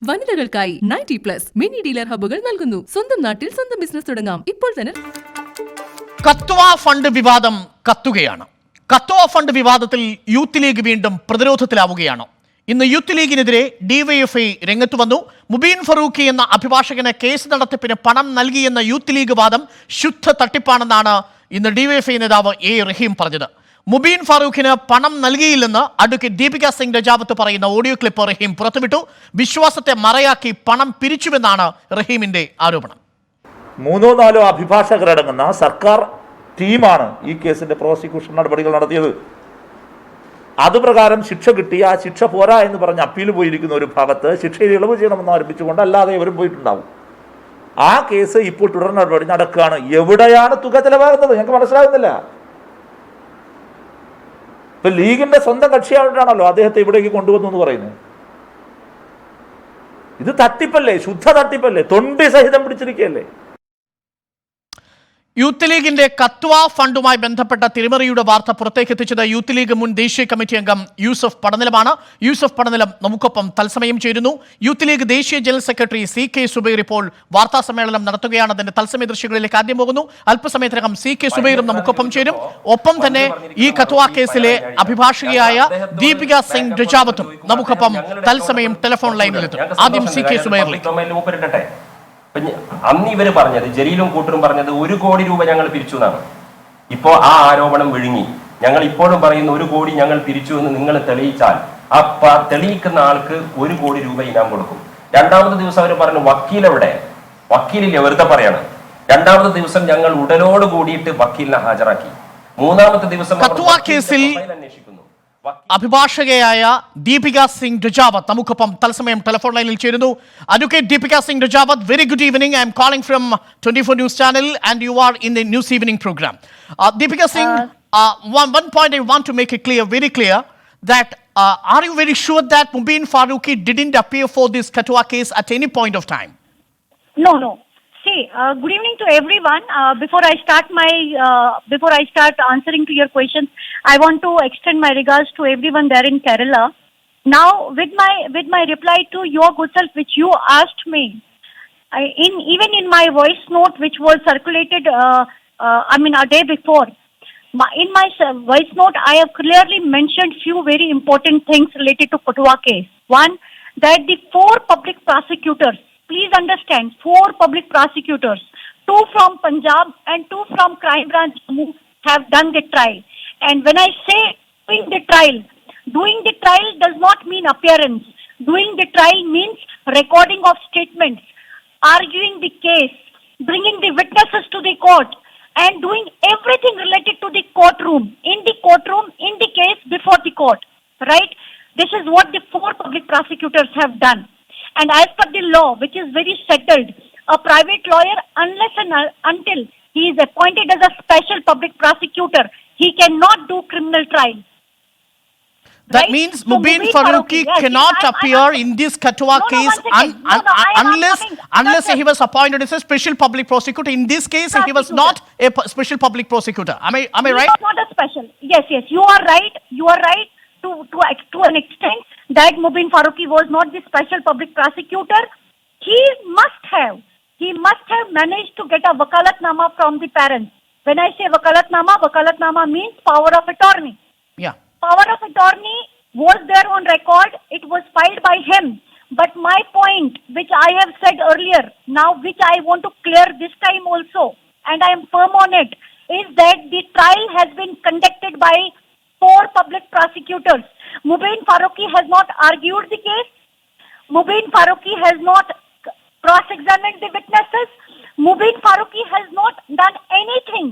വനിതകൾക്കായി 90+ mini dealer ഹബ്ബുകൾ നൽകുന്നു. സ്വന്തം നാട്ടിൽ സ്വന്തം ബിസിനസ് തുടങ്ങാം ഇപ്പോൾ തന്നെ. കത്വ ഫണ്ട് വിവാദം കത്തുകയാണ്. കത്വ ഫണ്ട് വിവാദത്തിൽ യൂത്ത് ലീഗ് വീണ്ടും പ്രതിരോധത്തിലാവുകയാണ്. ഇന്ന് യൂത്ത് ലീഗിനെതിരെ ഡിവൈഎഫ്ഐ രംഗത്ത് വന്നു. മുബീൻ ഫറൂഖി എന്ന അഭിഭാഷകന് കേസ് നടത്തിപ്പിന് പണം നൽകിയെന്ന യൂത്ത് ലീഗ് വാദം ശുദ്ധ തട്ടിപ്പാണെന്നാണ് ഇന്ന് ഡിവൈഎഫ്ഐ നേതാവ് എ റഹീം പറഞ്ഞത്. മുബീൻ ഫാറൂഖിന് പണം നൽകിയില്ലെന്ന് അഡ്വക്കേറ്റ് ദീപിക സിംഗ് രജാവത്ത് പറയുന്ന ഓഡിയോ ക്ലിപ്പ് റഹീം പുറത്തുവിട്ടു. വിശ്വാസത്തെ മറയാക്കി പണം പിരിച്ചുവെന്നാണ് റഹീമിന്റെ ആരോപണം. 3-4 അഭിഭാഷകരടങ്ങുന്ന സർക്കാർ ടീമാണ് ഈ കേസിന്റെ പ്രോസിക്യൂഷൻ നടപടികൾ നടത്തിയത്. അതുപ്രകാരം ശിക്ഷ കിട്ടി, ആ ശിക്ഷ പോരാ എന്ന് പറഞ്ഞ് അപ്പീൽ പോയിരിക്കുന്ന ഒരു ഭാഗത്ത് ശിക്ഷയിൽ ഇളവ് ചെയ്യണമെന്ന് ആരംഭിച്ചുകൊണ്ട് അല്ലാതെ ഇവരും പോയിട്ടുണ്ടാവും. ആ കേസ് ഇപ്പോൾ തുടർ നടപടി നടക്കുകയാണ്. എവിടെയാണ് തുക ചെലവാകുന്നത് ഞങ്ങൾക്ക് മനസ്സിലാകുന്നില്ല. ഇപ്പൊ ലീഗിന്റെ സ്വന്തം കക്ഷിയായിട്ടാണല്ലോ അദ്ദേഹത്തെ ഇവിടേക്ക് കൊണ്ടുവന്നു എന്ന് പറയുന്നത്. ഇത് തട്ടിപ്പല്ലേ, ശുദ്ധ തട്ടിപ്പല്ലേ, തൊണ്ടി സഹിതം പിടിച്ചിരിക്കുകയല്ലേ. യൂത്ത് ലീഗിന്റെ കത്വ ഫണ്ടുമായി ബന്ധപ്പെട്ട തിരിമറിയുടെ വാർത്ത പുറത്തേക്ക് എത്തിച്ചത് യൂത്ത് ലീഗ് മുൻ ദേശീയ കമ്മിറ്റി അംഗം യൂസഫ് പടനിലമാണ്. യൂസഫ് പടനിലം നമുക്കൊപ്പം തത്സമയം ചേരുന്നു. യൂത്ത് ലീഗ് ദേശീയ ജനറൽ സെക്രട്ടറി CK സുബൈർ ഇപ്പോൾ വാർത്താ സമ്മേളനം നടത്തുകയാണ്. അതിന്റെ തത്സമയ ദൃശ്യങ്ങളിലേക്ക് ആദ്യം പോകുന്നു. അല്പസമയത്തിനകം CK സുബൈറും നമുക്കൊപ്പം ചേരും. ഒപ്പം തന്നെ ഈ കത്വ കേസിലെ അഭിഭാഷകയായ ദീപിക സിംഗ് രജാവത്തും നമുക്കൊപ്പം തത്സമയം ടെലിഫോൺ ലൈനിലെത്തും. ആദ്യം CK സുബൈറിലേക്ക്. അന്ന് ഇവര് പറഞ്ഞത്, ജലീലും കൂട്ടരും പറഞ്ഞത് 1 കോടി രൂപ ഞങ്ങൾ പിരിച്ചു എന്നാണ്. ഇപ്പോ ആ ആരോപണം വിഴുങ്ങി. ഞങ്ങൾ ഇപ്പോഴും പറയുന്ന 1 കോടി ഞങ്ങൾ പിരിച്ചു എന്ന് നിങ്ങൾ തെളിയിച്ചാൽ ആ തെളിയിക്കുന്ന ആൾക്ക് 1 കോടി രൂപ ഇനാം കൊടുക്കും. രണ്ടാമത്തെ ദിവസം അവർ പറഞ്ഞു വക്കീലെവിടെ? വക്കീലില്ല, വെറുതെ പറയാണ്. രണ്ടാമത്തെ ദിവസം ഞങ്ങൾ ഉടലോട് കൂടിയിട്ട് വക്കീലിനെ ഹാജരാക്കി. മൂന്നാമത്തെ ദിവസം അന്വേഷിക്കുന്നു. അഭിഭാഷകയായ ദീപിക സിംഗ് രജാവത്ത് നമുക്കൊപ്പം തത്സമയം ടെലിഫോൺ ലൈനിൽ ചേരുന്നു. Advocate Deepika Singh Rajawat, very good evening. I'm calling from 24 news channel and you are in the news evening programme. Deepika Singh, one point I want to make it clear, very clear, that are you very sure that Mubin Farooqi didn't appear for this Katwa case at any point of time? No. See, good evening to everyone. Before I start answering to your questions, I want to extend my regards to everyone there in Kerala. Now, with my reply to your good self, which you asked me, even in my voice note, which was circulated, a day before, in my voice note, I have clearly mentioned few very important things related to Katwa case. One, that the 4 public prosecutors, please understand, 4 public prosecutors, 2 from Punjab and 2 from Crime Branch Jammu, have done the trial. And when I say doing the trial does not mean appearance. Doing the trial means recording of statements, arguing the case, bringing the witnesses to the court, and doing everything related to the courtroom, in the case, before the court. Right? This is what the 4 public prosecutors have done. And as per the law, which is very settled, a private lawyer, unless and until he is appointed as a special public prosecutor, he cannot do criminal trial. That right? means Mubin Farooqi cannot appear in this Katwa case unless he was appointed as a special public prosecutor. In this case, he was not a special public prosecutor. Am I right? He was not a special. Yes, you are right. You are right to an extent that Mubin Farooqi was not the special public prosecutor. He must have managed to get a wakalatnama from the parents. When I say wakalatnama means power of attorney. Yeah. Power of attorney was there on record. It was filed by him. But my point, which I have said earlier, now which I want to clear this time also, and I am firm on it, is that the trial has been conducted by 4 public prosecutors. Mubin Farooqi has not argued the case. Mubin Farooqi has not cross-examined the witnesses. Mubin Farooqi has not done anything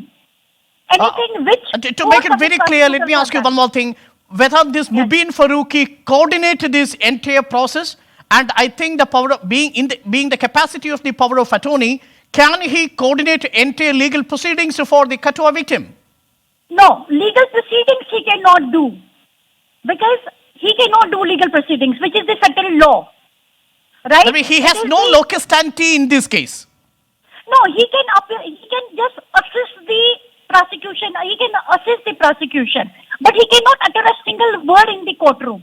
which... To make it very clear, let me ask you one more thing. Whether this Mubin Farooqi coordinated this entire process, and I think the power of being the capacity of the power of attorney, can he coordinate entire legal proceedings for the Katwa victim? No, legal proceedings he cannot do. Because he cannot do legal proceedings, which is the settled law. Right? I mean, he has no locus standi in this case. No, he can just assist the prosecution. He can assist the prosecution. But he cannot utter a single word in the courtroom.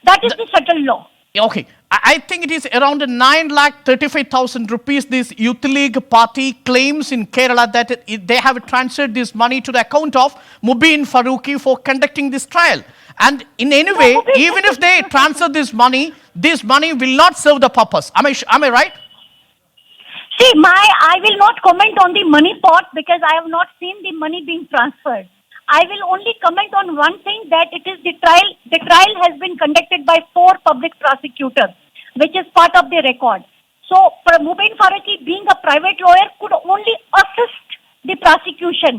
That is the settled law. Okay. I think it is around 9,35,000 rupees this Youth League party claims in Kerala that they have transferred this money to the account of Mubin Farooqi for conducting this trial. And in any way, even if they transfer this money will not serve the purpose. Am I right? See, I will not comment on the money pot because I have not seen the money being transferred. I will only comment on one thing, that it is the trial. The trial has been conducted by 4 public prosecutors, which is part of the record. So, Mubin Farooqi, being a private lawyer, could only assist the prosecution.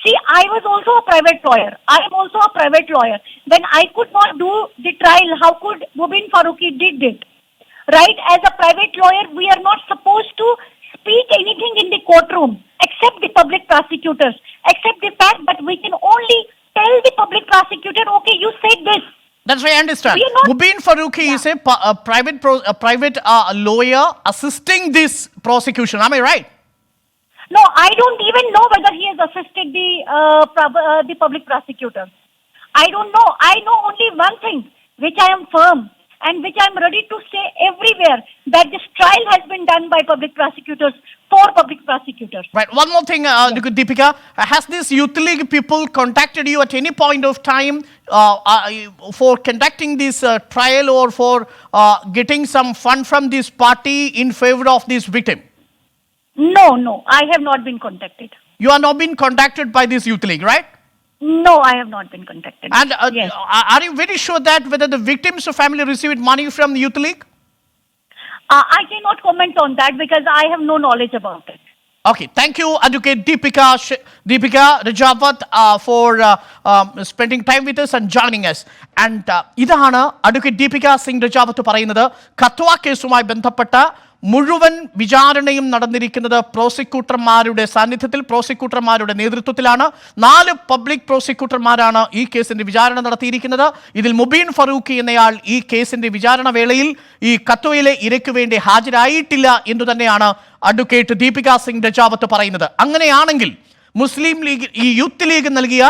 See, I was also a private lawyer. I am also a private lawyer. When I could not do the trial, how could Mubin Farooqi did it? Right? As a private lawyer, we are not supposed to speak anything in the courtroom except the public prosecutors, except the fact that we can only tell the public prosecutor, okay, you said this. That's why I understand. Mubin Farooqi is a private lawyer assisting this prosecution. Am I right? No, I don't even know whether he has assisted the public prosecutor. I don't know. I know only one thing, which I am firm and which I am ready to say everywhere, that this trial has been done by public prosecutors, 4 public prosecutors. Right. One more thing, Deepika. Has this Youth League people contacted you at any point of time for conducting this trial or for getting some fund from this party in favor of this victim? No, I have not been contacted. You are not been contacted by this Youth League, right? No, I have not been contacted. And yes. Are you very sure that whether the victim's family received money from the Youth League? I cannot comment on that because I have no knowledge about it. Okay, thank you, Advocate Deepika Rajawat, for spending time with us and joining us. And ഇതാണ് Advocate Deepika Singh Rajawat പറയുന്നത്. കത്വ കേസുമായി ബന്ധപ്പെട്ട മുഴുവൻ വിചാരണയും നടന്നിരിക്കുന്നത് പ്രോസിക്യൂട്ടർമാരുടെ സാന്നിധ്യത്തിൽ, പ്രോസിക്യൂട്ടർമാരുടെ നേതൃത്വത്തിലാണ്. 4 public പ്രോസിക്യൂട്ടർമാരാണ് ഈ കേസിന്റെ വിചാരണ നടത്തിയിരിക്കുന്നത്. ഇതിൽ മുബീൻ ഫറൂഖി എന്നയാൾ ഈ കേസിന്റെ വിചാരണ വേളയിൽ ഈ കത്വയിലെ ഇരയ്ക്ക് വേണ്ടി ഹാജരായിട്ടില്ല എന്ന് തന്നെയാണ് അഡ്വക്കേറ്റ് ദീപിക സിംഗ് രജാവത്ത് പറയുന്നത്. അങ്ങനെയാണെങ്കിൽ മുസ്ലിം ലീഗ്, ഈ യൂത്ത് ലീഗ് നൽകിയ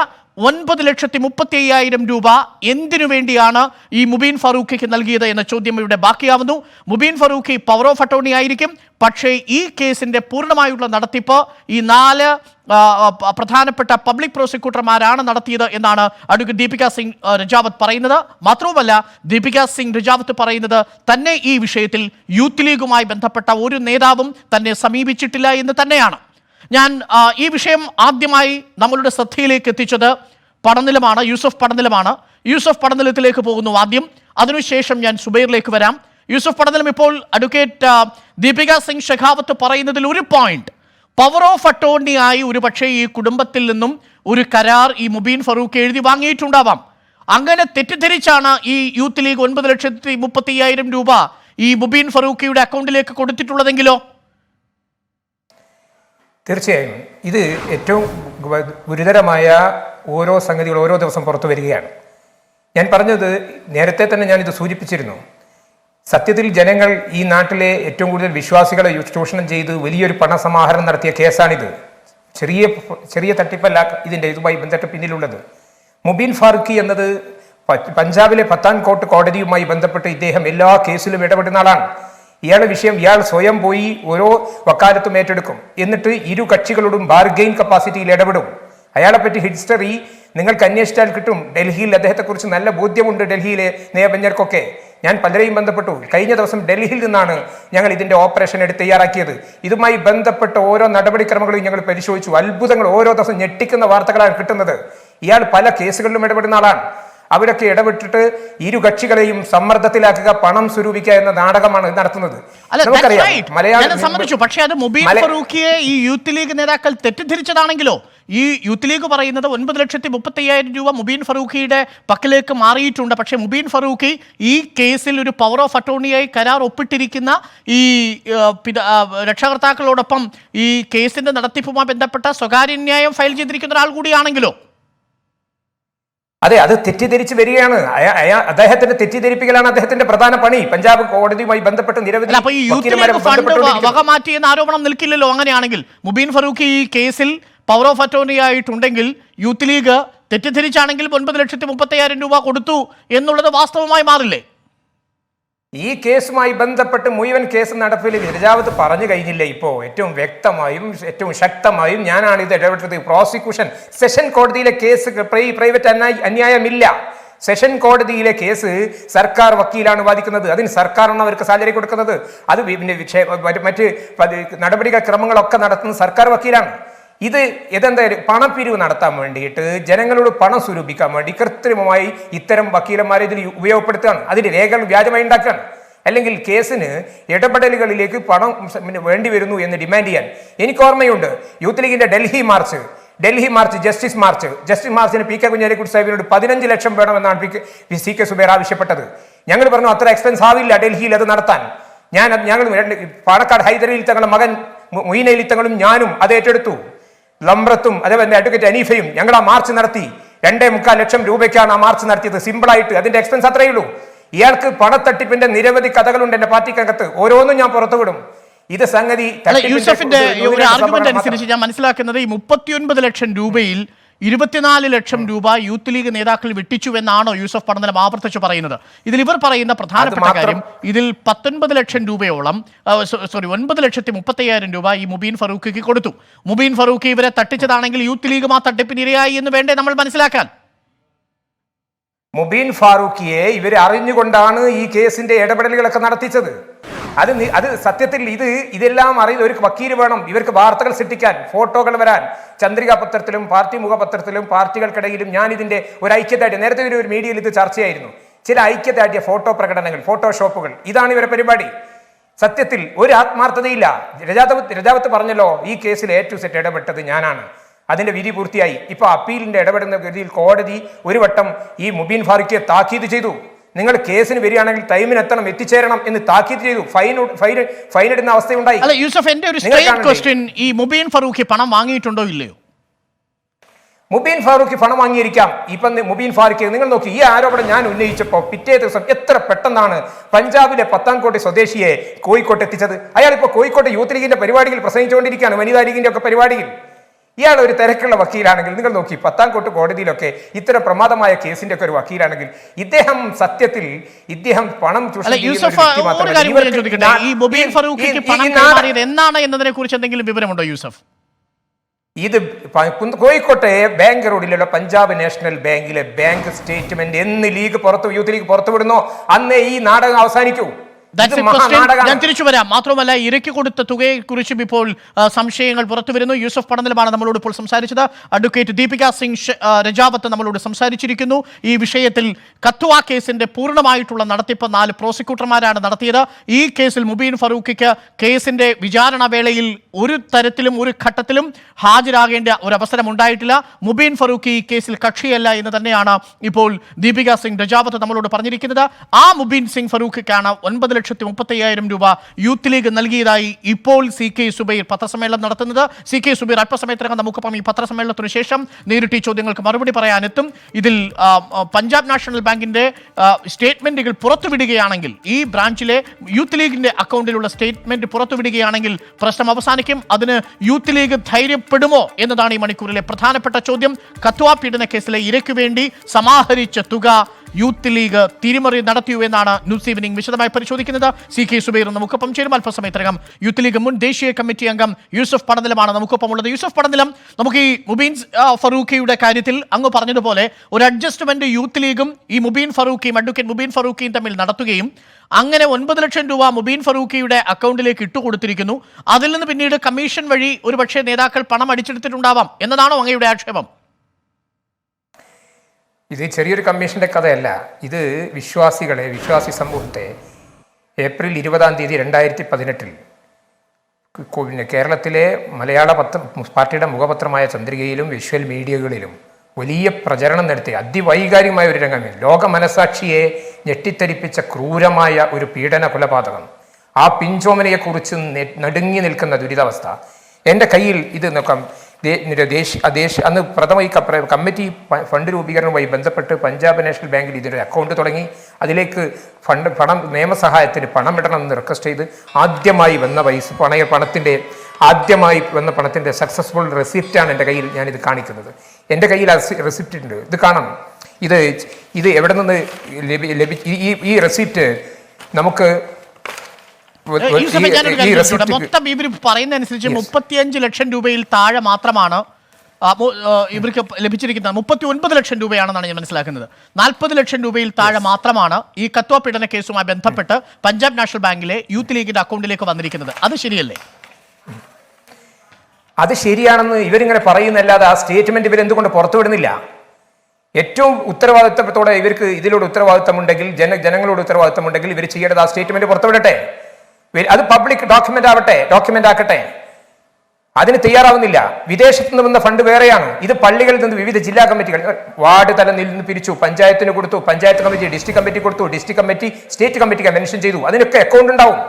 9,35,000 രൂപ എന്തിനു വേണ്ടിയാണ് ഈ മുബീൻ ഫറൂഖിക്ക് നൽകിയത് എന്ന ചോദ്യം ഇവിടെ ബാക്കിയാവുന്നു. Mubeen Farooqui power of attorney ആയിരിക്കും, പക്ഷേ ഈ കേസിന്റെ പൂർണ്ണമായുള്ള നടത്തിപ്പ് ഈ 4 പ്രധാനപ്പെട്ട പബ്ലിക് പ്രോസിക്യൂട്ടർമാരാണ് നടത്തിയത് എന്നാണ് അഡ്വക്കേറ്റ് ദീപിക സിംഗ് രജാവത്ത് പറയുന്നത്. മാത്രവുമല്ല, ദീപിക സിംഗ് രജാവത്ത് പറയുന്നത് തന്നെ ഈ വിഷയത്തിൽ യൂത്ത് ലീഗുമായി ബന്ധപ്പെട്ട ഒരു നേതാവും തന്നെ സമീപിച്ചിട്ടില്ല എന്ന് തന്നെയാണ്. ഞാൻ ഈ വിഷയം ആദ്യമായി നമ്മളുടെ ശ്രദ്ധയിലേക്ക് എത്തിച്ചത് പടനിലമാണ്, യൂസഫ് പടനിലമാണ്. യൂസഫ് പടനിലത്തിലേക്ക് പോകുന്നു ആദ്യം, അതിനുശേഷം ഞാൻ സുബൈറിലേക്ക് വരാം. യൂസഫ് പടനിലം, ഇപ്പോൾ അഡ്വക്കേറ്റ് ദീപിക സിംഗ് ഷെഖാവത്ത് പറയുന്നതിൽ ഒരു പോയിന്റ്, പവർ ഓഫ് അറ്റോർണി ആയി ഒരു പക്ഷേ ഈ കുടുംബത്തിൽ നിന്നും ഒരു കരാർ ഈ മുബീൻ ഫറൂഖ് എഴുതി വാങ്ങിയിട്ടുണ്ടാവാം. അങ്ങനെ തെറ്റിദ്ധരിച്ചാണ് ഈ യൂത്ത് ലീഗ് 9,35,000 രൂപ ഈ മുബീൻ ഫറൂഖിയുടെ അക്കൗണ്ടിലേക്ക് കൊടുത്തിട്ടുള്ളതെങ്കിലോ? തീർച്ചയായും ഇത് ഏറ്റവും ഗുരുതരമായ ഓരോ സംഗതികൾ ഓരോ ദിവസം പുറത്തു വരികയാണ്. ഞാൻ പറഞ്ഞത് നേരത്തെ തന്നെ ഞാനിത് സൂചിപ്പിച്ചിരുന്നു. സത്യത്തിൽ ജനങ്ങൾ ഈ നാട്ടിലെ ഏറ്റവും കൂടുതൽ വിശ്വാസികളെ ചൂഷണം ചെയ്ത് വലിയൊരു പണസമാഹരണം നടത്തിയ കേസാണിത്. ചെറിയ തട്ടിപ്പല്ല ഇതുമായി ബന്ധപ്പെട്ട് പിന്നിലുള്ളത്. മുബീൻ ഫാറൂഖി എന്നത് പഞ്ചാബിലെ പത്താൻകോട്ട് കോടതിയുമായി ബന്ധപ്പെട്ട് ഇദ്ദേഹം എല്ലാ കേസിലും ഇടപെടുന്ന ആളാണ്. ഇയാളുടെ വിഷയം ഇയാൾ സ്വയം പോയി ഓരോ വക്കാലത്തും ഏറ്റെടുക്കും, എന്നിട്ട് ഇരു കക്ഷികളോടും ബാർഗെയിൻ കപ്പാസിറ്റിയിൽ ഇടപെടും. അയാളെപ്പറ്റി ഹിസ്റ്ററി നിങ്ങൾക്ക് അന്വേഷിച്ചാൽ കിട്ടും. ഡൽഹിയിൽ അദ്ദേഹത്തെക്കുറിച്ച് നല്ല ബോധ്യമുണ്ട് ഡൽഹിയിലെ നിയമജ്ഞർക്കൊക്കെ. ഞാൻ പലരെയും ബന്ധപ്പെട്ടു. കഴിഞ്ഞ ദിവസം ഡൽഹിയിൽ നിന്നാണ് ഞങ്ങൾ ഇതിൻ്റെ ഓപ്പറേഷൻ എടുത്ത് തയ്യാറാക്കിയത്. ഇതുമായി ബന്ധപ്പെട്ട ഓരോ നടപടിക്രമങ്ങളും ഞങ്ങൾ പരിശോധിച്ചു. അത്ഭുതങ്ങൾ, ഓരോ ദിവസം ഞെട്ടിക്കുന്ന വാർത്തകളാണ് കിട്ടുന്നത്. ഇയാൾ പല കേസുകളിലും ഇടപെടുന്ന ആളാണ്. അവരൊക്കെ ഇടപെട്ടിട്ട് ഇരു കക്ഷികളെയും സമ്മർദ്ദത്തിലാക്കുക, പണം സ്വരൂപിക്കുക എന്ന നാടകമാണ് നടത്തുന്നത്. സമ്മതിച്ചു. പക്ഷേ അത് മുബീൻ ഫറൂഖിയെ ഈ യൂത്ത് ലീഗ് നേതാക്കൾ തെറ്റിദ്ധരിച്ചതാണെങ്കിലോ? ഈ യൂത്ത് ലീഗ് പറയുന്നത് 9,35,000 രൂപ മുബീൻ ഫറൂഖിയുടെ പക്കലേക്ക് മാറിയിട്ടുണ്ട്. പക്ഷേ മുബീൻ ഫറൂഖി ഈ കേസിൽ ഒരു പവർ ഓഫ് അറ്റോർണിയായി കരാർ ഒപ്പിട്ടിരിക്കുന്ന ഈ രക്ഷകർത്താക്കളോടൊപ്പം ഈ കേസിന്റെ നടത്തിപ്പുമായി ബന്ധപ്പെട്ട സ്വകാര്യ ന്യായം ഫയൽ ചെയ്തിരിക്കുന്ന ഒരാൾ കൂടിയാണെങ്കിലോ? അതെ, അത് തെറ്റിദ്ധരിച്ച് വരികയാണ്. അദ്ദേഹത്തിന്റെ തെറ്റിദ്ധരിപ്പിക്കലാണ് അദ്ദേഹത്തിന്റെ പ്രധാന പണി. പഞ്ചാബ് കോടതിയുമായി ബന്ധപ്പെട്ട് നിരവധി വകമാറ്റിയെന്ന ആരോപണം നിൽക്കില്ലല്ലോ. അങ്ങനെയാണെങ്കിൽ മുബീൻ ഫറൂഖി ഈ കേസിൽ പവർ ഓഫ് അറ്റോർണി ആയിട്ടുണ്ടെങ്കിൽ യൂത്ത് ലീഗ് തെറ്റിദ്ധരിച്ചാണെങ്കിൽ 9,35,000 രൂപ കൊടുത്തു എന്നുള്ളത് വാസ്തവമായി മാറില്ലേ? ഈ കേസുമായി ബന്ധപ്പെട്ട് മുഴുവൻ കേസ് നടപ്പിൽ രജാവത്ത് പറഞ്ഞു കഴിഞ്ഞില്ല. ഇപ്പോൾ ഏറ്റവും വ്യക്തമായും ഏറ്റവും ശക്തമായും ഞാനാണ് ഇത് ഇടപെട്ടത്. പ്രോസിക്യൂഷൻ സെഷൻ കോടതിയിലെ കേസ് പ്രൈവറ്റ് അന്യായമില്ല. സെഷൻ കോടതിയിലെ കേസ് സർക്കാർ വക്കീലാണ് വാദിക്കുന്നത്. അതിന് സർക്കാരാണ് അവർക്ക് സാലറി കൊടുക്കുന്നത്. അത് പിന്നെ മറ്റ് നടപടികൾ ക്രമങ്ങളൊക്കെ നടത്തുന്നത് സർക്കാർ വക്കീലാണ്. ഇതെന്താ പണപ്പിരിവ് നടത്താൻ വേണ്ടിയിട്ട് ജനങ്ങളോട് പണം സ്വരൂപിക്കാൻ വേണ്ടി കൃത്രിമമായി ഇത്തരം വക്കീലന്മാരെ ഇതിൽ ഉപയോഗപ്പെടുത്തുകയാണ്. അതിന്റെ രേഖകൾ വ്യാജമായി ഉണ്ടാക്കുകയാണ്. അല്ലെങ്കിൽ കേസിന് ഇടപെടലുകളിലേക്ക് പണം വേണ്ടി വരുന്നു എന്ന് ഡിമാൻഡ് ചെയ്യാൻ എനിക്ക് ഓർമ്മയുണ്ട്. യൂത്ത് ലീഗിന്റെ ഡൽഹി മാർച്ച് ജസ്റ്റിസ് മാർച്ചിന് പി കെ കുഞ്ഞാലിക്കുട്ടി സാഹിബിനോട് 15 ലക്ഷം വേണമെന്നാണ് സി കെ സുബൈർ ആവശ്യപ്പെട്ടത്. ഞങ്ങൾ പറഞ്ഞു അത്ര എക്സ്പെൻസ് ആവില്ല ഡൽഹിയിൽ അത് നടത്താൻ. ഞങ്ങൾ പാണക്കാട് ഹൈദരലി തങ്ങളുടെ മകൻ മൊയ്നലി തങ്ങളും ഞാനും അത് ഏറ്റെടുത്തു. ലംബ്രത്തും അതേപോലെ അഡ്വക്കേറ്റ് അനീഫയും ഞങ്ങൾ ആ മാർച്ച് നടത്തി. 2.25 ലക്ഷം രൂപയ്ക്കാണ് ആ മാർച്ച് നടത്തിയത്. സിമ്പിളായിട്ട് അതിന്റെ എക്സ്പെൻസ് അത്രയേ ഉള്ളൂ. ഇയാൾക്ക് പണത്തട്ടിപ്പിന്റെ നിരവധി കഥകളുണ്ട് എന്റെ പാർട്ടിക്കകത്ത്. ഓരോന്നും ഞാൻ പുറത്തുവിടും. ഇത് സംഗതി യൂസഫിന്റെ ഒരു ആർഗ്യുമെന്റ് അനുസരിച്ച് ഞാൻ മനസ്സിലാക്കുന്നത് ഈ 39 ലക്ഷം രൂപയിൽ 24 ലക്ഷം രൂപ യൂത്ത് ലീഗ് നേതാക്കൾ വെട്ടിച്ചു എന്നാണോ യൂസഫ് പടനിലം ആവർത്തിച്ച് പറയുന്നത്? ഇതിൽ ഇവർ പറയുന്ന പ്രധാനപ്പെട്ട കാര്യം ഇതിൽ 19 ലക്ഷം രൂപയോളം 9,30,000 രൂപ ഈ മുബീൻ ഫറൂഖിക്ക് കൊടുത്തു. മുബീൻ ഫറൂഖി ഇവരെ തട്ടിച്ചതാണെങ്കിൽ യൂത്ത് ലീഗ് ആ തട്ടിപ്പിനിരയായി എന്ന് വേണ്ടേ നമ്മൾ മനസ്സിലാക്കാൻ? മുബീൻ ഫാറൂഖിയെ ഇവർ അറിഞ്ഞുകൊണ്ടാണ് ഈ കേസിന്റെ ഇടപെടലുകളൊക്കെ നടത്തിച്ചത്. അത് സത്യത്തിൽ ഇതെല്ലാം അറിയുന്ന ഒരു വക്കീൽ വേണം. ഇവർക്ക് വാർത്തകൾ സൃഷ്ടിക്കാൻ, ഫോട്ടോകൾ വരാൻ, ചന്ദ്രിക പത്രത്തിലും പാർട്ടി മുഖപത്രത്തിലും പാർട്ടികൾക്കിടയിലും ഞാൻ ഇതിന്റെ ഒരു ഐക്യദാർഢ്യം, നേരത്തെ ഒരു മീഡിയയിൽ ഇത് ചർച്ചയായിരുന്നു, ചില ഐക്യദാർഢ്യ ഫോട്ടോ പ്രകടനങ്ങൾ, ഫോട്ടോഷോപ്പുകൾ, ഇതാണ് ഇവരുടെ പരിപാടി. സത്യത്തിൽ ഒരു ആത്മാർത്ഥതയില്ല. രജാവത്ത് പറഞ്ഞല്ലോ ഈ കേസിൽ A to Z ഇടപെട്ടത് ഞാനാണ്. അതിന്റെ വിധി പൂർത്തിയായി. ഇപ്പൊ അപ്പീലിന്റെ ഇടപെടുന്ന ഗതിയിൽ കോടതി ഒരു വട്ടം ഈ മുബീൻ ഫാറൂഖിയെ താക്കീത് ചെയ്തു. നിങ്ങൾ കേസിന് വരികയാണെങ്കിൽ ടൈമിന് എത്തിച്ചേരണം എന്ന് താക്കീത് ചെയ്തു. ഫൈൻ ഇടുന്ന അവസ്ഥയുണ്ടായി. അല്ല യൂസഫ്, എന്റെ ഒരു സ്ട്രെയിറ്റ് ക്വസ്റ്റ്യൻ, ഈ മുബീൻ ഫറൂഖി പണം വാങ്ങിയിട്ടുണ്ടോ ഇല്ലയോ? മുബീൻ ഫാറൂഖി പണം വാങ്ങിയിരിക്കാം. ഇപ്പം മുബീൻ ഫാറൂഖി നിങ്ങൾ നോക്കി, ഈ ആരോപണം ഞാൻ ഉന്നയിച്ചപ്പോൾ പിറ്റേ ദിവസം എത്ര പെട്ടെന്നാണ് പഞ്ചാബിലെ പത്താൻകോട്ട് സ്വദേശിയെ കോഴിക്കോട്ട് എത്തിച്ചത്. അയാൾ ഇപ്പോൾ കോഴിക്കോട്ട് യൂത്ത് ലീഗിന്റെ പരിപാടിയിൽ പ്രസംഗിച്ചുകൊണ്ടിരിക്കുകയാണ്, വനിതാ ലീഗിന്റെ ഒക്കെ പരിപാടിയിൽ. ഇയാൾ ഒരു തിരക്കുള്ള വക്കീലാണെങ്കിൽ നിങ്ങൾ നോക്കി, പത്താൻകോട്ട് കോടതിയിലൊക്കെ ഇത്തരം പ്രമാദമായ കേസിന്റെ ഒക്കെ ഒരു വക്കീലാണെങ്കിൽ സത്യത്തിൽ പണം എന്നാണ് എന്നതിനെ കുറിച്ച് എന്തെങ്കിലും വിവരമുണ്ടോ യൂസഫ്? ഇത് കോഴിക്കോട്ടെ ബാങ്ക് റോഡിലുള്ള പഞ്ചാബ് നാഷണൽ ബാങ്കിലെ ബാങ്ക് സ്റ്റേറ്റ്മെന്റ് എന്ന് യൂത്ത് ലീഗ് പുറത്തുവിടുന്നോ അന്നേ ഈ നാടകം അവസാനിക്കൂ. ഞാൻ തിരിച്ചു വരാം. മാത്രമല്ല, ഇരയ്ക്ക് കൊടുത്ത തുകയെ കുറിച്ചും ഇപ്പോൾ സംശയങ്ങൾ പുറത്തു വരുന്നു. യൂസഫ് പടനിലമാണ് നമ്മളോട് ഇപ്പോൾ സംസാരിച്ചത്. അഡ്വക്കേറ്റ് ദീപിക സിംഗ് രജാവത്ത് നമ്മളോട് സംസാരിച്ചിരിക്കുന്നു. ഈ വിഷയത്തിൽ കത്വ കേസിന്റെ പൂർണ്ണമായിട്ടുള്ള നടത്തിപ്പ് 4 പ്രോസിക്യൂട്ടർമാരാണ് നടത്തിയത്. ഈ കേസിൽ മുബീൻ ഫറൂഖിക്ക് കേസിന്റെ വിചാരണ വേളയിൽ ഒരു തരത്തിലും ഒരു ഘട്ടത്തിലും ഹാജരാകേണ്ട ഒരു അവസരം ഉണ്ടായിട്ടില്ല. മുബീൻ ഫറൂഖി ഈ കേസിൽ കക്ഷിയല്ല എന്ന് തന്നെയാണ് ഇപ്പോൾ ദീപിക സിംഗ് രജാവത്ത് നമ്മളോട് പറഞ്ഞിരിക്കുന്നത്. ആ മുബീൻ സിംഗ് ഫറൂഖിക്കാണ് 9,30,000 രൂപ യൂത്ത് ലീഗ് നൽകിയതായി ഇപ്പോൾ സി കെ സുബൈർ പത്രസമ്മേളനം നടത്തുന്നത്. സി കെ സുബൈർ അല്പസമയത്തിനകം നമുക്കൊപ്പം ഈ പത്രസമ്മേളനത്തിന് ശേഷം നേരിട്ട് ഈ ചോദ്യങ്ങൾക്ക് മറുപടി പറയാനെത്തും. ഇതിൽ പഞ്ചാബ് നാഷണൽ ബാങ്കിന്റെ സ്റ്റേറ്റ്മെന്റുകൾ പുറത്തുവിടുകയാണെങ്കിൽ, ഈ ബ്രാഞ്ചിലെ യൂത്ത് ലീഗിന്റെ അക്കൗണ്ടിലുള്ള സ്റ്റേറ്റ്മെന്റ് പുറത്തുവിടുകയാണെങ്കിൽ പ്രശ്നം അവസാനിക്കും. അതിന് യൂത്ത് ലീഗ് ധൈര്യപ്പെടുമോ എന്നതാണ് ഈ മണിക്കൂറിലെ പ്രധാനപ്പെട്ട ചോദ്യം. കത്വ പീഡന കേസിലെ ഇരയ്ക്കു വേണ്ടി സമാഹരിച്ച തുക യൂത്ത് ലീഗ് തിരിമറി നടത്തിയു എന്നാണ് ന്യൂസ് ഈവനിംഗ് വിശദമായി പരിശോധിക്കുന്നത്. സി കെ സുബൈർ നമുക്കൊപ്പം ചേരും. അല്പസമയത്തിനകം യൂത്ത് ലീഗ് മുൻ ദേശീയ കമ്മിറ്റി അംഗം യൂസഫ് പടനിലമാണ് നമുക്കൊപ്പം ഉള്ളത്. യൂസഫ് പടനിലം, നമുക്ക് ഈ മുബീൻ ഫറൂഖിയുടെ കാര്യത്തിൽ അങ്ങ് പറഞ്ഞതുപോലെ ഒരു അഡ്ജസ്റ്റ്മെന്റ് യൂത്ത് ലീഗും ഈ മുബീൻ ഫറൂഖിയും അഡ്വക്കേറ്റ് മുബീൻ ഫറൂഖിയും തമ്മിൽ നടത്തുകയും അങ്ങനെ 9 ലക്ഷം രൂപ മുബീൻ ഫറൂഖിയുടെ അക്കൗണ്ടിലേക്ക് ഇട്ടുകൊടുത്തിരിക്കുന്നു. അതിൽ നിന്ന് പിന്നീട് കമ്മീഷൻ വഴി ഒരുപക്ഷെ നേതാക്കൾ പണം അടിച്ചെടുത്തിട്ടുണ്ടാവാം എന്നതാണോ അങ്ങയുടെ ആക്ഷേപം? ഇത് ചെറിയൊരു കമ്മീഷന്റെ കഥയല്ല. ഇത് വിശ്വാസി സമൂഹത്തെ ഏപ്രിൽ 20-ാം തീയതി 2018 കേരളത്തിലെ മലയാള പാർട്ടിയുടെ മുഖപത്രമായ ചന്ദ്രികയിലും വിഷ്വൽ മീഡിയകളിലും വലിയ പ്രചരണം നടത്തി അതിവൈകാരികമായ ഒരു രംഗം, ലോക മനസാക്ഷിയെ ഞെട്ടിത്തരിപ്പിച്ച ക്രൂരമായ ഒരു പീഡന കൊലപാതകം, ആ പിഞ്ചോമനയെക്കുറിച്ച് നടുങ്ങി നിൽക്കുന്ന ദുരിതാവസ്ഥ. എൻ്റെ കയ്യിൽ ഇത് നോക്കാം. അന്ന് പ്രഥമ ഈ കമ്മിറ്റി ഫണ്ട് രൂപീകരണവുമായി ബന്ധപ്പെട്ട് പഞ്ചാബ് നാഷണൽ ബാങ്കിൽ ഇതിനൊരു അക്കൗണ്ട് തുടങ്ങി. അതിലേക്ക് നിയമസഹായത്തിന് പണം ഇടണമെന്ന് റിക്വസ്റ്റ് ചെയ്ത് ആദ്യമായി വന്ന പണത്തിൻ്റെ സക്സസ്ഫുൾ റെസിപ്റ്റാണ് എൻ്റെ കയ്യിൽ ഞാനിത് കാണിക്കുന്നത്. എൻ്റെ കയ്യിൽ റെസിപ്റ്റ് ഉണ്ട്, ഇത് കാണാം. ഇത് എവിടെ നിന്ന് ഈ റെസിപ്റ്റ് നമുക്ക് യൂസഫേ, ഞാനൊരു കാര്യം ചോദിച്ചോട്ടെ? മൊത്തം ഇവർ പറയുന്ന അനുസരിച്ച് 35 ലക്ഷം രൂപയിൽ താഴെ മാത്രമാണ് ഇവർക്ക് ലഭിച്ചിരിക്കുന്നത്. 39 ലക്ഷം രൂപയാണെന്നാണ് ഞാൻ മനസ്സിലാക്കുന്നത്. 40 ലക്ഷം രൂപയിൽ താഴെ മാത്രമാണ് ഈ കത്വ പീഡന കേസുമായി ബന്ധപ്പെട്ട് പഞ്ചാബ് നാഷണൽ ബാങ്കിലെ യൂത്ത് ലീഗിന്റെ അക്കൗണ്ടിലേക്ക് വന്നിരിക്കുന്നത്. അത് ശരിയല്ലേ? അത് ശരിയാണെന്ന് ഇവരിങ്ങനെ പറയുന്നല്ലാതെ ആ സ്റ്റേറ്റ്മെന്റ് ഇവരെന്തുകൊണ്ട് പുറത്തുവിടുന്നില്ല? ഏറ്റവും ഉത്തരവാദിത്തത്തോടെ ഇവർക്ക് ഇതിലൂടെ ഉത്തരവാദിത്തമുണ്ടെങ്കിൽ, ജനങ്ങളോട് ഉത്തരവാദിത്തമുണ്ടെങ്കിൽ ഇവർ ചെയ്യേണ്ടത് ആ സ്റ്റേറ്റ്മെന്റ് പുറത്തുവിടട്ടെ. അത് പബ്ലിക് ഡോക്യുമെന്റ് ആക്കട്ടെ. അതിന് തയ്യാറാവുന്നില്ല. വിദേശത്ത് നിന്ന് വന്ന ഫണ്ട് വേറെയാണ്. ഇത് പള്ളികളിൽ നിന്ന് വിവിധ ജില്ലാ കമ്മിറ്റികൾ, വാർഡ് തലത്തിൽ നിന്ന് പിരിച്ചു, പഞ്ചായത്തിന് കൊടുത്തു, പഞ്ചായത്ത് കമ്മിറ്റി ഡിസ്ട്രിക്ട് കമ്മിറ്റി കൊടുത്തു, ഡിസ്ട്രിക്ട് കമ്മിറ്റി സ്റ്റേറ്റ് കമ്മിറ്റിക്ക് മെൻഷൻ ചെയ്തു. അതിനൊക്കെ അക്കൗണ്ട് ഉണ്ടാവും.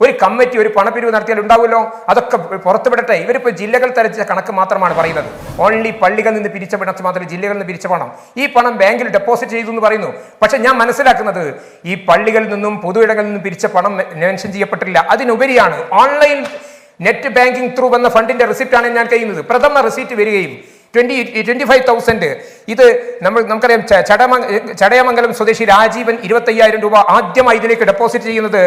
ഒരു കമ്മിറ്റി ഒരു പണപ്പിരിവ് നടത്തിയാൽ ഉണ്ടാവുമല്ലോ. അതൊക്കെ പുറത്തുവിടട്ടെ. ഇവരിപ്പോൾ ജില്ലകൾ തരച്ച കണക്ക് മാത്രമാണ് പറയുന്നത്. ഓൺലി പള്ളികളിൽ നിന്ന് പിരിച്ച പണം മാത്രമേ, ജില്ലകളിൽ നിന്ന് പിരിച്ച പണം, ഈ പണം ബാങ്കിൽ ഡെപ്പോസിറ്റ് ചെയ്തു എന്ന് പറയുന്നു. പക്ഷെ ഞാൻ മനസ്സിലാക്കുന്നത് ഈ പള്ളികളിൽ നിന്നും പൊതുയിടങ്ങളിൽ നിന്നും പിരിച്ച പണം മെൻഷൻ ചെയ്യപ്പെട്ടില്ല. അതിനുപരിയാണ് ഓൺലൈൻ നെറ്റ് ബാങ്കിങ് ത്രൂ വന്ന ഫണ്ടിന്റെ റിസിപ്റ്റാണ് ഞാൻ കഴിയുന്നത്. പ്രഥമ റിസീറ്റ് വരികയും 25,000 ഇത് നമുക്കറിയാം. ചടയമംഗലം സ്വദേശി രാജീവൻ 25,000 രൂപ ആദ്യമായി ഇതിലേക്ക് ഡെപ്പോസിറ്റ് ചെയ്യുന്നത്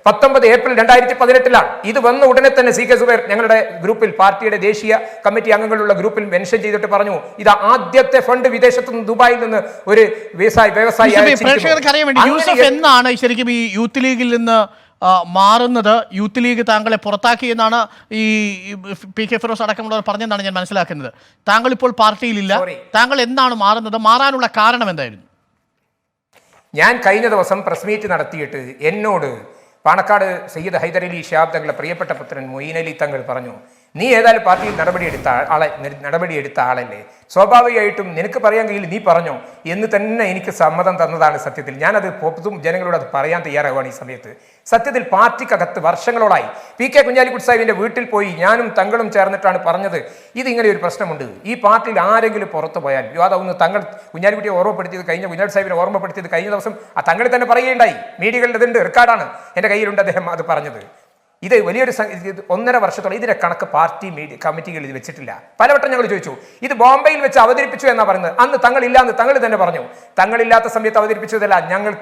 19 ഏപ്രിൽ 2018 ഇത് വന്ന ഉടനെ തന്നെ CK സുബൈർ ഞങ്ങളുടെ ഗ്രൂപ്പിൽ, പാർട്ടിയുടെ ദേശീയ കമ്മിറ്റി അംഗങ്ങളുള്ള ഗ്രൂപ്പിൽ മെൻഷൻ ചെയ്തിട്ട് പറഞ്ഞു, ഇത് ആദ്യത്തെ ഫണ്ട് വിദേശത്ത് നിന്ന് ദുബായിൽ നിന്ന് ഒരു വ്യവസായി പ്രേക്ഷകർക്ക് അറിയാൻ വേണ്ടി, യൂസഫ് എന്നാണ് ശരിക്കും ഈ യൂത്ത് ലീഗിൽ നിന്ന് മാറുന്നത്? യൂത്ത് ലീഗ് താങ്കളെ പുറത്താക്കി എന്നാണ് ഈ PK ഫിറോസ് അടക്കമുള്ളവർ പറഞ്ഞെന്നാണ് ഞാൻ മനസ്സിലാക്കുന്നത്. താങ്കൾ ഇപ്പോൾ പാർട്ടിയിലില്ല. താങ്കൾ എന്നാണ് മാറുന്നത്? മാറാനുള്ള കാരണം എന്തായിരുന്നു? ഞാൻ കഴിഞ്ഞ ദിവസം പ്രസ് മീറ്റ് നടത്തിയിട്ട് എന്നോട് പാണക്കാട് സയ്യിദ് ഹൈദരലി ശിഹാബ് തങ്ങളുടെ പ്രിയപ്പെട്ട പുത്രൻ മൊയ്നലി തങ്ങൾ പറഞ്ഞു, നീ ഏതായാലും പാർട്ടിയിൽ നടപടിയെടുത്ത ആളല്ലേ, സ്വാഭാവികമായിട്ടും നിനക്ക് പറയാൻ കഴിയില്ല, നീ പറഞ്ഞോ എന്ന് തന്നെ എനിക്ക് സമ്മതം തന്നതാണ്. സത്യത്തിൽ ഞാനത് പൊതും ജനങ്ങളോട് അത് പറയാൻ തയ്യാറാവുകയാണ് ഈ സമയത്ത്. സത്യത്തിൽ പാർട്ടിക്കകത്ത് വർഷങ്ങളോളായി PK കുഞ്ഞാലിക്കുട്ടി സാഹിബിന്റെ വീട്ടിൽ പോയി ഞാനും തങ്ങളും ചേർന്നിട്ടാണ് പറഞ്ഞത്, ഇതിങ്ങനെ ഒരു പ്രശ്നമുണ്ട്. ഈ പാർട്ടിയിൽ ആരെങ്കിലും പുറത്തു പോയാൽ വിവാദമൊന്ന് തങ്ങൾ കുഞ്ഞാലിക്കുട്ടിയെ ഓർമ്മപ്പെടുത്തിയത്, കുഞ്ഞാലി സാഹിബിനെ ഓർമ്മപ്പെടുത്തിയത് കഴിഞ്ഞ ദിവസം ആ തങ്ങളിൽ തന്നെ പറയുകയുണ്ടായി. മീഡിയകളുടെ ഇതുണ്ട്, റെക്കോർഡാണ് എൻ്റെ കയ്യിലുണ്ട് അദ്ദേഹം അത് പറഞ്ഞത്. ഇത് വലിയൊരു 1.5 വർഷത്തോളം ഇതിന്റെ കണക്ക് പാർട്ടി കമ്മിറ്റികളിൽ വെച്ചിട്ടില്ല. പലവട്ടം ഞങ്ങൾ ചോദിച്ചു, ഇത് ബോംബെയിൽ വെച്ച് അവതരിപ്പിച്ചു എന്നാ പറയുന്നത്. അന്ന് തങ്ങളില്ലാന്ന് തങ്ങൾ തന്നെ പറഞ്ഞു. തങ്ങളില്ലാത്ത സമയത്ത് അവതരിപ്പിച്ചതല്ല,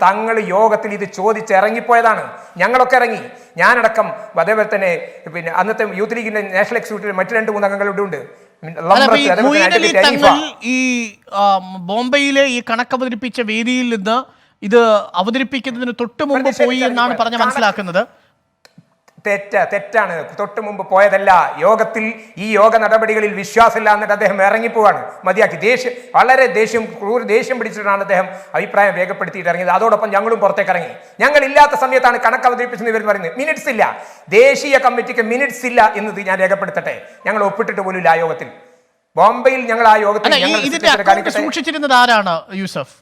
തങ്ങൾ യോഗത്തിൽ ഇത് ചോദിച്ചിറങ്ങിപ്പോയതാണ്. ഞങ്ങളൊക്കെ ഇറങ്ങി, ഞാനടക്കം. അതേപോലെ തന്നെ പിന്നെ അന്നത്തെ യൂത്ത് ലീഗിന്റെ നാഷണൽ എക്സിക്യൂട്ടീവ് മറ്റു 2-3 അംഗങ്ങളുടെ ഉണ്ട്. ഈ ബോംബെയിലെ ഈ കണക്ക് അവതരിപ്പിച്ച വേദിയിൽ നിന്ന് ഇത് അവതരിപ്പിക്കുന്നതിന് തൊട്ട് മുമ്പ് പോയി എന്നാണ് പറഞ്ഞ് മനസ്സിലാക്കുന്നത്. തെറ്റാണ്. തൊട്ട് മുമ്പ് പോയതല്ല. യോഗത്തിൽ ഈ യോഗ നടപടികളിൽ വിശ്വാസമില്ല എന്നിട്ട് അദ്ദേഹം ഇറങ്ങിപ്പോവാണ്. മതിയാക്കി. വളരെ ദേഷ്യം പിടിച്ചിട്ടാണ് അദ്ദേഹം അഭിപ്രായം രേഖപ്പെടുത്തിയിട്ട് ഇറങ്ങിയത്. അതോടൊപ്പം ഞങ്ങളും പുറത്തേക്ക് ഇറങ്ങി. ഞങ്ങളില്ലാത്ത സമയത്താണ് കണക്ക് അവതരിപ്പിച്ചെന്ന് ഇവർ പറയുന്നത്. മിനിറ്റ്സ് ഇല്ല, ദേശീയ കമ്മിറ്റിക്ക് മിനിറ്റ്സ് ഇല്ല എന്നത് ഞാൻ രേഖപ്പെടുത്തട്ടെ. ഞങ്ങൾ ഒപ്പിട്ടിട്ട് പോലും ഇല്ല ആ യോഗത്തിൽ. ബോംബെയിൽ ഞങ്ങൾ ആ യോഗത്തിൽ സൂക്ഷിച്ചിരുന്നത് ആരാണ് യൂസഫ്?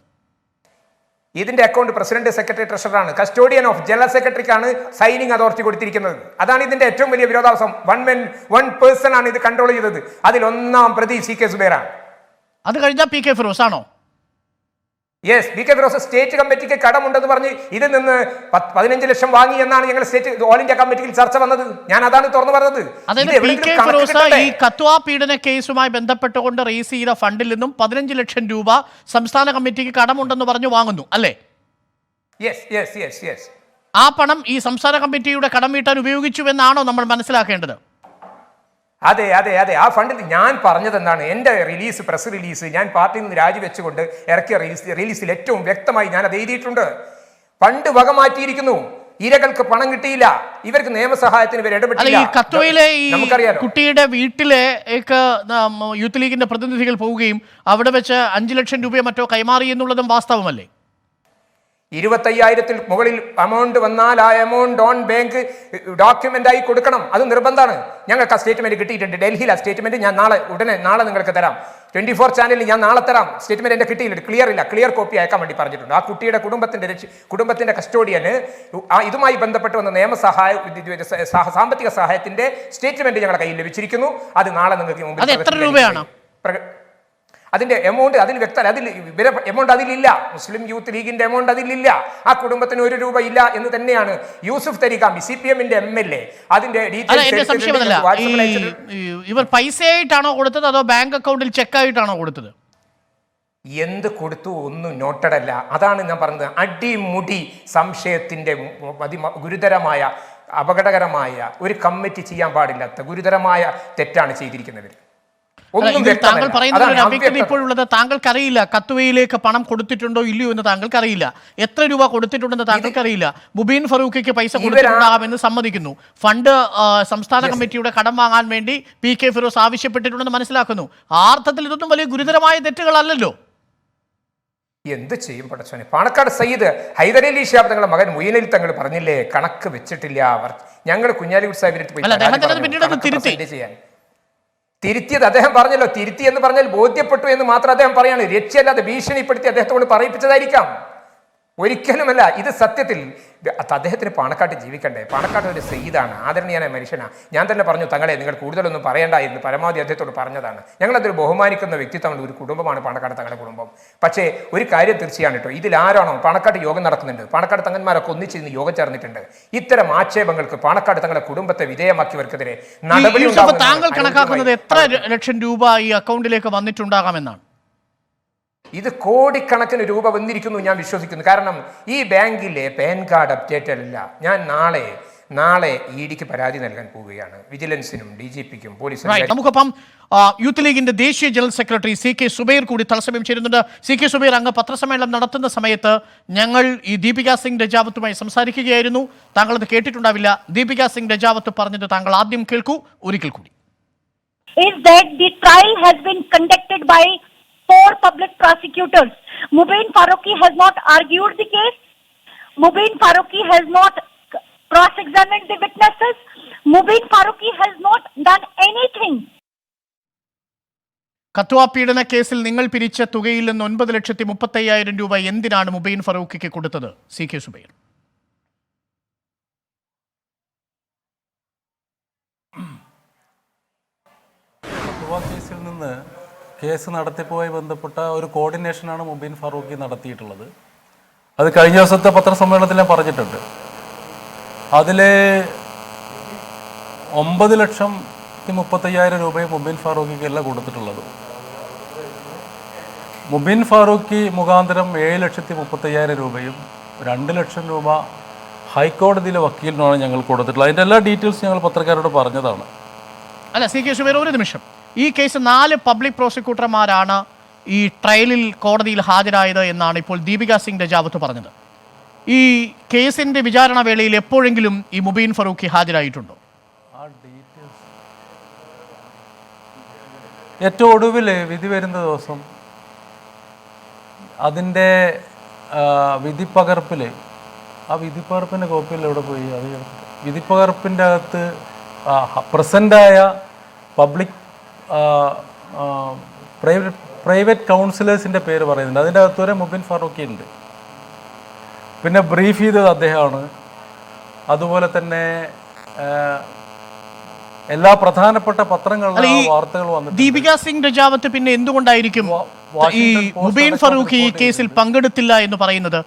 ഇതിന്റെ അക്കൗണ്ട് പ്രസിഡന്റ്, സെക്രട്ടറി, ട്രഷററാണ്. കസ്റ്റോഡിയൻ ഓഫ് ജനറൽ സെക്രട്ടറിക്കാണ് സൈനിങ് അതോറിറ്റി കൊടുത്തിരിക്കുന്നത്. അതാണ് ഇതിന്റെ ഏറ്റവും വലിയ വിരോധാഭാസം. വൺ പേഴ്സൺ ആണ് ഇത് കൺട്രോൾ ചെയ്തത്. അതിൽ ഒന്നാം പ്രതി CK സുബൈറാണ്. അത് കഴിഞ്ഞാൽ PK ഫിറോസ് ആണോ? യെസ്, PK ഫിറോസ് സ്റ്റേറ്റ് കമ്മിറ്റിക്ക് കടമുണ്ടെന്ന് പറഞ്ഞ് ഇതിൽ നിന്ന് 15 ലക്ഷം വാങ്ങി എന്നാണ് ഞങ്ങൾ സ്റ്റേറ്റ് ഓൾ ഇന്ത്യ കമ്മിറ്റിയിൽ ചർച്ച വന്നത്. ഞാൻ അതാണ് തുറന്നു പറഞ്ഞത്. PK ഫിറോസ് ഈ കത്വ പീഡന കേസുമായി ബന്ധപ്പെട്ടുകൊണ്ട് റേസ് ചെയ്ത ഫണ്ടിൽ നിന്നും 15 ലക്ഷം രൂപ സംസ്ഥാന കമ്മിറ്റിക്ക് കടമുണ്ടെന്ന് പറഞ്ഞു വാങ്ങുന്നു അല്ലേ? യെസ്. ആ പണം ഈ സംസ്ഥാന കമ്മിറ്റിയുടെ കടം വീട്ടാൻ ഉപയോഗിച്ചു എന്നാണോ നമ്മൾ മനസ്സിലാക്കേണ്ടത്? അതെ. ആ ഫണ്ടിൽ ഞാൻ പറഞ്ഞത് എന്താണ്, എൻ്റെ പ്രസ് റിലീസ് ഞാൻ പാർട്ടിയിൽ നിന്ന് രാജിവെച്ചുകൊണ്ട് ഇറക്കിയ റിലീസിൽ ഏറ്റവും വ്യക്തമായി ഞാൻ അത് എഴുതിയിട്ടുണ്ട്. ഫണ്ട് വക മാറ്റിയിരിക്കുന്നു. ഇരകൾക്ക് പണം കിട്ടിയില്ല. ഇവർക്ക് നിയമസഹായത്തിന് ഇവർ ഇടപെട്ടില്ല. കത്വയിലെ ഈ കുട്ടിയുടെ വീട്ടിലേക്ക് യൂത്ത് ലീഗിന്റെ പ്രതിനിധികൾ പോവുകയും അവിടെ വെച്ച് 5 ലക്ഷം രൂപയോ മറ്റോ കൈമാറി എന്നുള്ളതും വാസ്തവമല്ലേ? 25,000-ൽ മുകളിൽ എമൗണ്ട് വന്നാൽ ആ എമൗണ്ട് ഓൺ ബാങ്ക് ഡോക്യുമെന്റ് ആയി കൊടുക്കണം. അത് നിർബന്ധമാണ്. ഞങ്ങൾക്ക് ആ സ്റ്റേറ്റ്മെന്റ് കിട്ടിയിട്ടുണ്ട്. ഡൽഹിയിൽ ആ സ്റ്റേറ്റ്മെന്റ് ഞാൻ നാളെ നിങ്ങൾക്ക് തരാം. 24 ചാനലിൽ ഞാൻ നാളെ തരാം. സ്റ്റേറ്റ്മെന്റ് എൻ്റെ കിട്ടിയില്ല, ക്ലിയർ കോപ്പി അയക്കാൻ വേണ്ടി പറഞ്ഞിട്ടുണ്ട്. ആ കുട്ടിയുടെ കുടുംബത്തിന്റെ കസ്റ്റോഡിയന് ഇതുമായി ബന്ധപ്പെട്ട് വന്ന സാമ്പത്തിക സഹായത്തിന്റെ സ്റ്റേറ്റ്മെന്റ് ഞങ്ങളുടെ കയ്യിൽ ലഭിച്ചിരിക്കുന്നു. അത് നാളെ നിങ്ങൾക്ക് മുമ്പിൽ. എത്ര രൂപയാണ് അതിന്റെ എമൗണ്ട്? അതിൽ എമൗണ്ട് അതിലില്ല. മുസ്ലിം യൂത്ത് ലീഗിന്റെ എമൗണ്ട് അതിലില്ല. ആ കുടുംബത്തിന് 1 രൂപ ഇല്ല എന്ന് തന്നെയാണ് യൂസുഫ് തരികാമി, CPM-ന്റെ MLA, അതിന്റെ ഇവർ പൈസയായിട്ടാണോ കൊടുത്തത് അതോ ബാങ്ക് അക്കൗണ്ടിൽ ചെക്ക് ആയിട്ടാണോ കൊടുത്തത്? എന്ത് കൊടുത്തു ഒന്നും നോട്ടഡ് അല്ല. അതാണ് ഞാൻ പറഞ്ഞത്. അടിമുടി സംശയത്തിൻ്റെ ഗുരുതരമായ അപകടകരമായ ഒരു കമ്മിറ്റി ചെയ്യാൻ പാടില്ലാത്ത ഗുരുതരമായ തെറ്റാണ് ചെയ്തിരിക്കുന്നവർ. താങ്കൾ പറയുന്ന ഒരു അവ്യക്തത ഇപ്പോഴുള്ളത് താങ്കൾക്കറിയില്ല. കത്തുവയിലേക്ക് പണം കൊടുത്തിട്ടുണ്ടോ ഇല്ലയോ എന്ന് താങ്കൾക്കറിയില്ല. എത്ര രൂപ കൊടുത്തിട്ടുണ്ടെന്ന് താങ്കൾക്കറിയില്ല. മുബീൻ ഫറൂഖിക്ക് പൈസ കൊടുത്തിട്ടുണ്ടാകാമെന്ന് സമ്മതിക്കുന്നു. ഫണ്ട് സംസ്ഥാന കമ്മിറ്റിയുടെ കടം വാങ്ങാൻ വേണ്ടി PK ഫിറോസ് ആവശ്യപ്പെട്ടിട്ടുണ്ടെന്ന് മനസ്സിലാക്കുന്നു. ആ അർത്ഥത്തിൽ ഇതൊന്നും വലിയ ഗുരുതരമായ തെറ്റുകളല്ലല്ലോ. എന്ത് ചെയ്യും പടച്ചോനെ? പാണക്കാട് സയ്യിദ് ഹൈദരലി ശിഹാബ് തങ്ങളുടെ മകൻ മുയിനലി തങ്ങൾ പറഞ്ഞില്ലേ, കണക്ക് വെച്ചിട്ടില്ല അവർ. ഞങ്ങൾ കുഞ്ഞാലിക്കുട്ടി സാഹിബിനെ ചെയ്യാൻ തിരുത്തിയത് അദ്ദേഹം പറഞ്ഞല്ലോ. തിരുത്തി എന്ന് പറഞ്ഞാൽ ബോധ്യപ്പെട്ടു എന്ന് മാത്രം അദ്ദേഹം പറയാണ്. രക്ഷയല്ലാതെ ഭീഷണിപ്പെടുത്തി അദ്ദേഹത്തോട് പറയിപ്പിച്ചതായിരിക്കാം. ഒരിക്കലുമല്ല. ഇത് സത്യത്തിൽ അദ്ദേഹത്തിന് പാണക്കാട്ട് ജീവിക്കണ്ടേ? പാണക്കാട്ട് ഒരു സയ്യിദാണ്, ആദരണീയനായ മനുഷ്യനാണ്. ഞാൻ തന്നെ പറഞ്ഞു, തങ്ങളെ നിങ്ങൾ കൂടുതലൊന്നും പറയേണ്ടായിരുന്നു, പരമാവധി അദ്ദേഹത്തോട് പറഞ്ഞതാണ്. ഞങ്ങളതൊരു ബഹുമാനിക്കുന്ന വ്യക്തിത്വമുള്ള ഒരു കുടുംബമാണ് പാണക്കാട് തങ്ങളുടെ കുടുംബം. പക്ഷേ ഒരു കാര്യം തീർച്ചയാണ് കേട്ടോ, ഇതിൽ ആരാണോ പാണക്കാട്ട് യോഗം നടക്കുന്നുണ്ട്, പാണക്കാട് തങ്ങന്മാരൊക്കെ ഒന്നിച്ചിരുന്ന് യോഗം ചേർന്നിട്ടുണ്ട്. ഇത്തരം ആക്ഷേപങ്ങൾക്ക് പാണക്കാട് തങ്ങളുടെ കുടുംബത്തെ വിധേയമാക്കിയവർക്കെതിരെ നടപടി. താങ്കൾ കണക്കാക്കുന്നത് എത്ര ലക്ഷം രൂപ ഈ അക്കൗണ്ടിലേക്ക് വന്നിട്ടുണ്ടാകാമെന്നാണ്? ഇത് കോടിക്കണക്കിന് രൂപ വന്നിരിക്കുന്നു ഞാൻ വിശ്വസിക്കുന്നു. കാരണം ഈ ബാങ്കിലെ പാൻ കാർഡ് അപ്ഡേറ്റഡ് അല്ല. ഞാൻ നാളെ ED പരാതി നൽകാൻ പോവുകയാണ്, വിജിലൻസിനും DGPക്കും പോലീസിനും. നമുക്കൊപ്പം യൂത്ത് ലീഗിന്റെ ദേശീയ ജനറൽ സെക്രട്ടറി CK സുബൈർ കൂടി തത്സമയം ചേരുന്നുണ്ട്. CK സുബൈർ, അങ്ങ് പത്രസമ്മേളനം നടത്തുന്ന സമയത്ത് ഞങ്ങൾ ഈ ദീപിക സിംഗ് രജാവത്തുമായി സംസാരിക്കുകയായിരുന്നു. താങ്കൾ അത് കേട്ടിട്ടുണ്ടാവില്ല. ദീപിക സിംഗ് രജാവത്ത് പറഞ്ഞത് താങ്കൾ ആദ്യം കേൾക്കൂ, ഒരിക്കൽ കൂടി. Is that the trial has been conducted by 4 public prosecutors. Mubin Farooqi has not argued the case. Mubin Farooqi has not cross-examined the witnesses. Mubin Farooqi has not done anything. Kathua പീഡന കേസിൽ നിങ്ങൾ പിരിച്ച തുകയിൽ നിന്ന് 9,35,000 രൂപ എന്തിനാണ് മുബീൻ ഫറൂഖിക്ക് കൊടുത്തത്? CK സുബൈർ. കത്വ കേസിൽ നിന്ന് കേസ് നടത്തിപ്പുമായി ബന്ധപ്പെട്ട ഒരു കോർഡിനേഷനാണ് മുബീൻ ഫറൂഖി നടത്തിയിട്ടുള്ളത്. അത് കഴിഞ്ഞ ദിവസത്തെ പത്രസമ്മേളനത്തിൽ ഞാൻ പറഞ്ഞിട്ടുണ്ട്. അതിൽ 9,35,000 രൂപയും മുബീൻ ഫറൂഖിക്കല്ല കൊടുത്തിട്ടുള്ളത്. മുബീൻ ഫറൂഖി മുഖാന്തരം 7,35,000 രൂപയും 2 ലക്ഷം രൂപ ഹൈക്കോടതിയിലെ വക്കീലിനാണ് ഞങ്ങൾ കൊടുത്തിട്ടുള്ളത്. അതിൻ്റെ എല്ലാ ഡീറ്റെയിൽസ് ഞങ്ങൾ പത്രക്കാരോട് പറഞ്ഞതാണ്. അല്ല CK സുബൈർ, ഒരു നിമിഷം. ഈ കേസ് 4 പബ്ലിക് പ്രോസിക്യൂട്ടർമാരാണ് ഈ ട്രയലിൽ കോടതിയിൽ ഹാജരായത് എന്നാണ് ഇപ്പോൾ ദീപിക സിംഗ് രജാവത്ത് പറഞ്ഞത്. ഈ കേസിന്റെ വിചാരണ വേളയിൽ എപ്പോഴെങ്കിലും ഈ മുബീൻ ഫറൂഖി ഹാജരായിട്ടുണ്ടോ? ഏറ്റവും ഒടുവിൽ വിധി വരുന്ന ദിവസം അതിൻ്റെ വിധിപ്പകർപ്പിൽ, ആ വിധിപ്പകർപ്പിൻ്റെ കോപ്പിയിൽ എവിടെ പോയി? അത് വിധിപ്പകർപ്പിൻ്റെ അകത്ത് പ്രസൻ്റായ പബ്ലിക് പ്രൈവറ്റ് കൗൺസിലേഴ്സിൻ്റെ പേര് പറയുന്നുണ്ട്. അതിൻ്റെ അകത്ത് വരെ മുബീൻ ഫറൂഖി ഉണ്ട്. പിന്നെ ബ്രീഫ് ചെയ്തത് അദ്ദേഹമാണ്. അതുപോലെ തന്നെ എല്ലാ പ്രധാനപ്പെട്ട പത്രങ്ങളിലും വാർത്തകൾ വന്നു. ദീപിക സിംഗ് രജാവത്ത് പിന്നെ എന്തുകൊണ്ടായിരിക്കും ഈ മുബീൻ ഫറൂഖി ഈ കേസിൽ പങ്കെടുത്തില്ല എന്ന് പറയുന്നത്?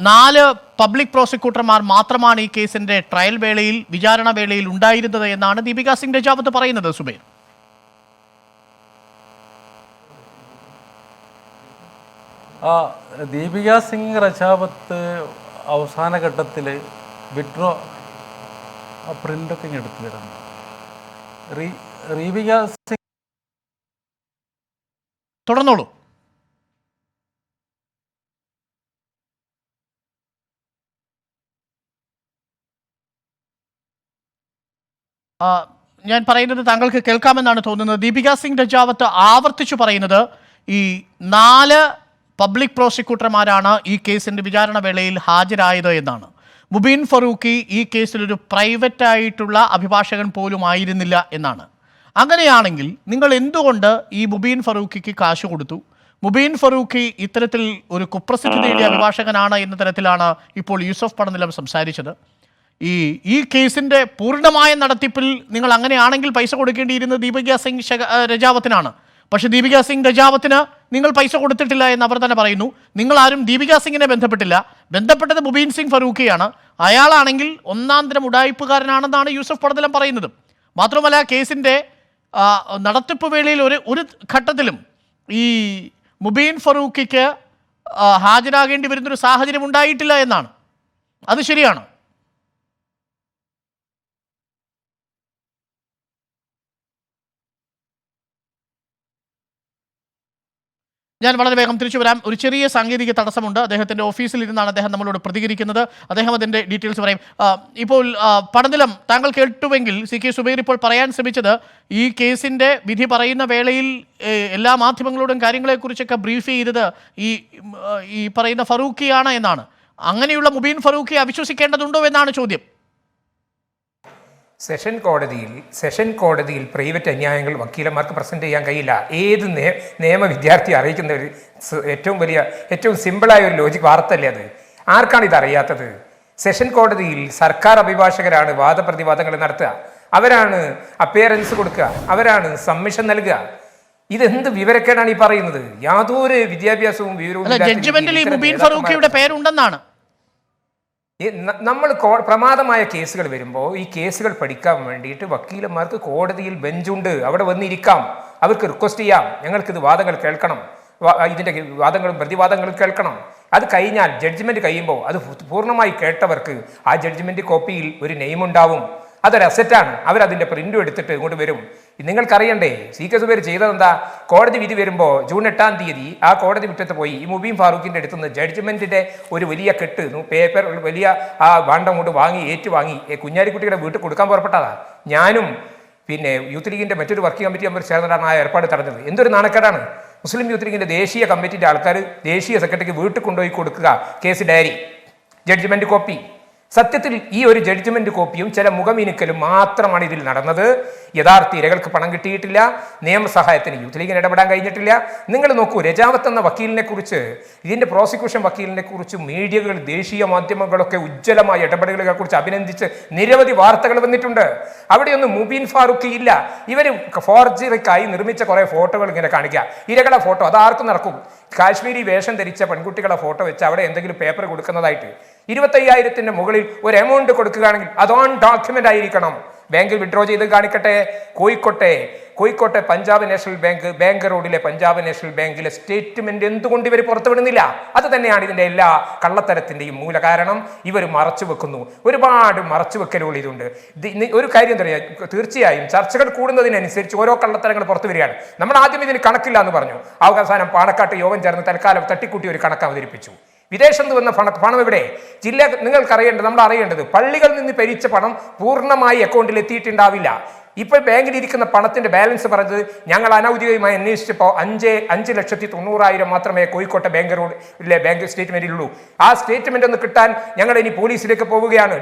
4 പബ്ലിക് പ്രോസിക്യൂട്ടർമാർ മാത്രമാണ് ഈ കേസിന്റെ ട്രയൽ വേളയിൽ, വിചാരണ വേളയിൽ ഉണ്ടായിരുന്നത് എന്നാണ് ദീപിക സിംഗ് രജാവത്ത് പറയുന്നത്. സുബൈർ, ദീപിക സിംഗ് രജാവത്ത് അവസാന ഘട്ടത്തിൽ വിഡ്രോ പ്രിൻ്റൊക്കെ ഇങ്ങനെ എടുത്തു തരുന്നു. ദീപിക സിംഗ് തുടർന്നോളൂ. ഞാൻ പറയുന്നത് താങ്കൾക്ക് കേൾക്കാമെന്നാണ് തോന്നുന്നത്. ദീപിക സിംഗ് രജാവത്ത് ആവർത്തിച്ചു പറയുന്നത് ഈ 4 പബ്ലിക് പ്രോസിക്യൂട്ടർമാരാണ് ഈ കേസിൻ്റെ വിചാരണ വേളയിൽ ഹാജരായത് എന്നാണ്. മുബീൻ ഫറൂഖി ഈ കേസിലൊരു പ്രൈവറ്റ് ആയിട്ടുള്ള അഭിഭാഷകൻ പോലും ആയിരുന്നില്ല എന്നാണ്. അങ്ങനെയാണെങ്കിൽ നിങ്ങൾ എന്തുകൊണ്ട് ഈ മുബീൻ ഫറൂഖിക്ക് കാശ് കൊടുത്തു? മുബീൻ ഫറൂഖി ഇത്തരത്തിൽ ഒരു കുപ്രസിദ്ധി നേടിയ അഭിഭാഷകനാണ് എന്ന തരത്തിലാണ് ഇപ്പോൾ യൂസഫ് പടനിലം സംസാരിച്ചത്. ഈ കേസിൻ്റെ പൂർണ്ണമായ നടത്തിപ്പിൽ നിങ്ങൾ അങ്ങനെയാണെങ്കിൽ പൈസ കൊടുക്കേണ്ടിയിരുന്നത് ദീപിക സിംഗ് രജാവത്തിനാണ്. പക്ഷേ ദീപിക സിംഗ് രജാവത്തിന് നിങ്ങൾ പൈസ കൊടുത്തിട്ടില്ല എന്ന് അവർ തന്നെ പറയുന്നു. നിങ്ങളാരും ദീപിക സിംഗിനെ ബന്ധപ്പെട്ടില്ല. ബന്ധപ്പെട്ടത് മുബീൻ സിംഗ് ഫറൂഖിയാണ്. അയാളാണെങ്കിൽ ഒന്നാന്തരം ഉഡായിപ്പുകാരനാണെന്നാണ് യൂസഫ് പടനിലം പറയുന്നത്. മാത്രമല്ല കേസിൻ്റെ നടത്തിപ്പ് വേളയിൽ ഒരു ഘട്ടത്തിലും ഈ മുബീൻ ഫറൂഖിക്ക് ഹാജരാകേണ്ടി വരുന്നൊരു സാഹചര്യം ഉണ്ടായിട്ടില്ല എന്നാണ്. അത് ശരിയാണ്? ഞാൻ വളരെ വേഗം തിരിച്ചു വരാം. ഒരു ചെറിയ സാങ്കേതിക തടസ്സമുണ്ട്. അദ്ദേഹത്തിൻ്റെ ഓഫീസിൽ ഇരുന്നാണ് അദ്ദേഹം നമ്മളോട് പ്രതികരിക്കുന്നത്. അദ്ദേഹം അതിൻ്റെ ഡീറ്റെയിൽസ് പറയും. ഇപ്പോൾ പടനിലം താങ്കൾ കേട്ടുവെങ്കിൽ CK സുബൈർ ഇപ്പോൾ പറയാൻ ശ്രമിച്ചത് ഈ കേസിൻ്റെ വിധി പറയുന്ന വേളയിൽ എല്ലാ മാധ്യമങ്ങളോടും കാര്യങ്ങളെക്കുറിച്ചൊക്കെ ബ്രീഫ് ചെയ്തത് ഈ പറയുന്ന ഫറൂഖിയാണ് എന്നാണ്. അങ്ങനെയുള്ള മുബീൻ ഫറൂഖിയെ അവിശ്വസിക്കേണ്ടതുണ്ടോ എന്നാണ് ചോദ്യം. സെഷൻ കോടതിയിൽ പ്രൈവറ്റ് അന്യായങ്ങൾ വക്കീലന്മാർക്ക് പ്രസന്റ് ചെയ്യാൻ കഴിയില്ല. ഏത് നിയമ വിദ്യാർത്ഥി അറിയിക്കുന്ന ഒരു ഏറ്റവും സിമ്പിളായ ഒരു ലോജിക് വാർത്തയല്ലേ അത്? ആർക്കാണ് ഇത് അറിയാത്തത്? സെഷൻ കോടതിയിൽ സർക്കാർ അഭിഭാഷകരാണ് വാദപ്രതിവാദങ്ങൾ നടത്തുക, അവരാണ് അപ്പിയറൻസ് കൊടുക്കുക, അവരാണ് സബ്മിഷൻ നൽകുക. ഇതെന്ത് വിവരക്കേടാണ് ഈ പറയുന്നത്? യാതൊരു വിദ്യാഭ്യാസവും വിവരവും ജഡ്ജ്മെന്റിൽ ഈ മുബീൻ ഫറൂഖിയുടെ പേരുണ്ടെന്നാണ്. നമ്മൾ പ്രമാദമായ കേസുകൾ വരുമ്പോൾ ഈ കേസുകൾ പഠിക്കാൻ വേണ്ടിയിട്ട് വക്കീലന്മാർക്ക് കോടതിയിൽ ബെഞ്ചുണ്ട്, അവിടെ വന്നിരിക്കാം, അവർക്ക് റിക്വസ്റ്റ് ചെയ്യാം, ഞങ്ങൾക്കിത് വാദങ്ങൾ കേൾക്കണം, ഇതിൻ്റെ വാദങ്ങളും പ്രതിവാദങ്ങളും കേൾക്കണം. അത് കഴിഞ്ഞാൽ ജഡ്ജ്മെന്റ് കഴിയുമ്പോൾ അത് പൂർണ്ണമായി കേട്ടവർക്ക് ആ ജഡ്ജ്മെന്റ് കോപ്പിയിൽ ഒരു നെയിം ഉണ്ടാവും. അതൊരു അസറ്റാണ്. അവരതിൻ്റെ പ്രിന്റും എടുത്തിട്ട് ഇങ്ങോട്ട് വരും. നിങ്ങൾക്കറിയണ്ടേ CK സുബൈർ ചെയ്തതെന്താ? കോടതി വിധി വരുമ്പോൾ ജൂൺ 8-ാം തീയതി ആ കോടതി മുറ്റത്ത് പോയി ഈ മുബീൻ ഫാറൂഖിൻ്റെ അടുത്തുനിന്ന് ജഡ്ജ്മെന്റിന്റെ ഒരു വലിയ കെട്ട് പേപ്പർ വലിയ ആ ഭാണ്ഡം കൊണ്ട് ഏറ്റുവാങ്ങി കുഞ്ഞാലിക്കുട്ടിയുടെ വീട്ടിൽ കൊടുക്കാൻ പുറപ്പെട്ടതാ. ഞാനും പിന്നെ യൂത്ത് ലീഗിന്റെ മറ്റൊരു വർക്കിംഗ് കമ്മിറ്റി മെമ്പർ ചേർന്നിട്ടാണ് ആ ഏർപ്പാട് തടഞ്ഞത്. എന്തൊരു നാണക്കേടാണ്! മുസ്ലിം യൂത്ത് ലീഗിന്റെ ദേശീയ കമ്മിറ്റിന്റെ ആൾക്കാർ ദേശീയ സെക്രട്ടറിക്ക് വീട്ടിൽ കൊണ്ടുപോയി കൊടുക്കുക കേസ് ഡയറി, ജഡ്ജ്മെന്റ് കോപ്പി. സത്യത്തിൽ ഈ ഒരു ജഡ്ജ്മെന്റ് കോപ്പിയും ചില മുഖമിനുക്കലും മാത്രമാണ് ഇതിൽ നടന്നത്. യഥാർത്ഥ ഇരകൾക്ക് പണം കിട്ടിയിട്ടില്ല. നിയമസഹായത്തിന് യൂത്ത് ലീഗിന് ഇടപെടാൻ കഴിഞ്ഞിട്ടില്ല. നിങ്ങൾ നോക്കൂ, രജാവത്ത് എന്ന വക്കീലിനെ കുറിച്ച്, ഇതിന്റെ പ്രോസിക്യൂഷൻ വക്കീലിനെ കുറിച്ച് മീഡിയകൾ, ദേശീയ മാധ്യമങ്ങളൊക്കെ ഉജ്ജ്വലമായ ഇടപെടലുകളെ കുറിച്ച് അഭിനന്ദിച്ച് നിരവധി വാർത്തകൾ വന്നിട്ടുണ്ട്. അവിടെയൊന്നും മുബീൻ ഫാറൂഖി ഇല്ല. ഇവർ ഫോർജറിക്കായി നിർമ്മിച്ച കുറെ ഫോട്ടോകൾ ഇങ്ങനെ കാണിക്കുക, ഇരകളെ ഫോട്ടോ. അത് ആർക്കും നടക്കും. കാശ്മീരി വേഷം ധരിച്ച പെൺകുട്ടികളെ ഫോട്ടോ വെച്ച് അവിടെ എന്തെങ്കിലും പേപ്പർ കൊടുക്കുന്നതായിട്ട് 25,000-ന്റെ മുകളിൽ ഒരു എമൗണ്ട് കൊടുക്കുകയാണെങ്കിൽ അത് ഓൺ ഡോക്യുമെന്റ് ആയിരിക്കണം. ബാങ്കിൽ വിഡ്രോ ചെയ്ത് കാണിക്കട്ടെ. കോഴിക്കോട്ടെ പഞ്ചാബ് നാഷണൽ ബാങ്ക് റോഡിലെ പഞ്ചാബ് നാഷണൽ ബാങ്കിലെ സ്റ്റേറ്റ്മെന്റ് എന്തുകൊണ്ട് ഇവർ പുറത്തുവിടുന്നില്ല? അത് തന്നെയാണ് ഇതിന്റെ എല്ലാ കള്ളത്തരത്തിന്റെയും മൂല കാരണം. ഇവർ മറച്ചു വെക്കുന്നു, ഒരുപാട് മറച്ചു വെക്കലുകൾ ഇതുണ്ട്. ഒരു കാര്യം പറയാം, തീർച്ചയായും ചർച്ചകൾ കൂടുന്നതിനനുസരിച്ച് ഓരോ കള്ളത്തരങ്ങൾ പുറത്തു വരികയാണ്. നമ്മൾ ആദ്യം ഇതിന് കണക്കില്ല എന്ന് പറഞ്ഞു. അവസാനം പാണക്കാട്ട് യോഗം ചേർന്ന് തൽക്കാലം തട്ടിക്കൂട്ടി ഒരു കണക്ക് അവതരിപ്പിച്ചു. വിദേശത്ത് വന്ന പണം എവിടെ? നിങ്ങൾക്കറിയേണ്ടത്, നമ്മൾ അറിയേണ്ടത്, പള്ളികളിൽ നിന്ന് പിരിച്ച പണം പൂർണ്ണമായി അക്കൗണ്ടിൽ എത്തിയിട്ടുണ്ടാവില്ല. ഇപ്പോൾ ബാങ്കിലിരിക്കുന്ന പണത്തിന്റെ ബാലൻസ് പറഞ്ഞത് ഞങ്ങൾ അനൗദ്യോഗികമായി അന്വേഷിച്ചപ്പോൾ 5,90,000 മാത്രമേ കോഴിക്കോട്ടെ ബാങ്ക് റോഡിലെ ബാങ്ക് സ്റ്റേറ്റ്മെന്റിലുള്ളൂ. ആ സ്റ്റേറ്റ്മെന്റ് ഒന്ന് കിട്ടാൻ ഞങ്ങൾ ഇനി പോലീസിലേക്ക് പോവുകയാണ്,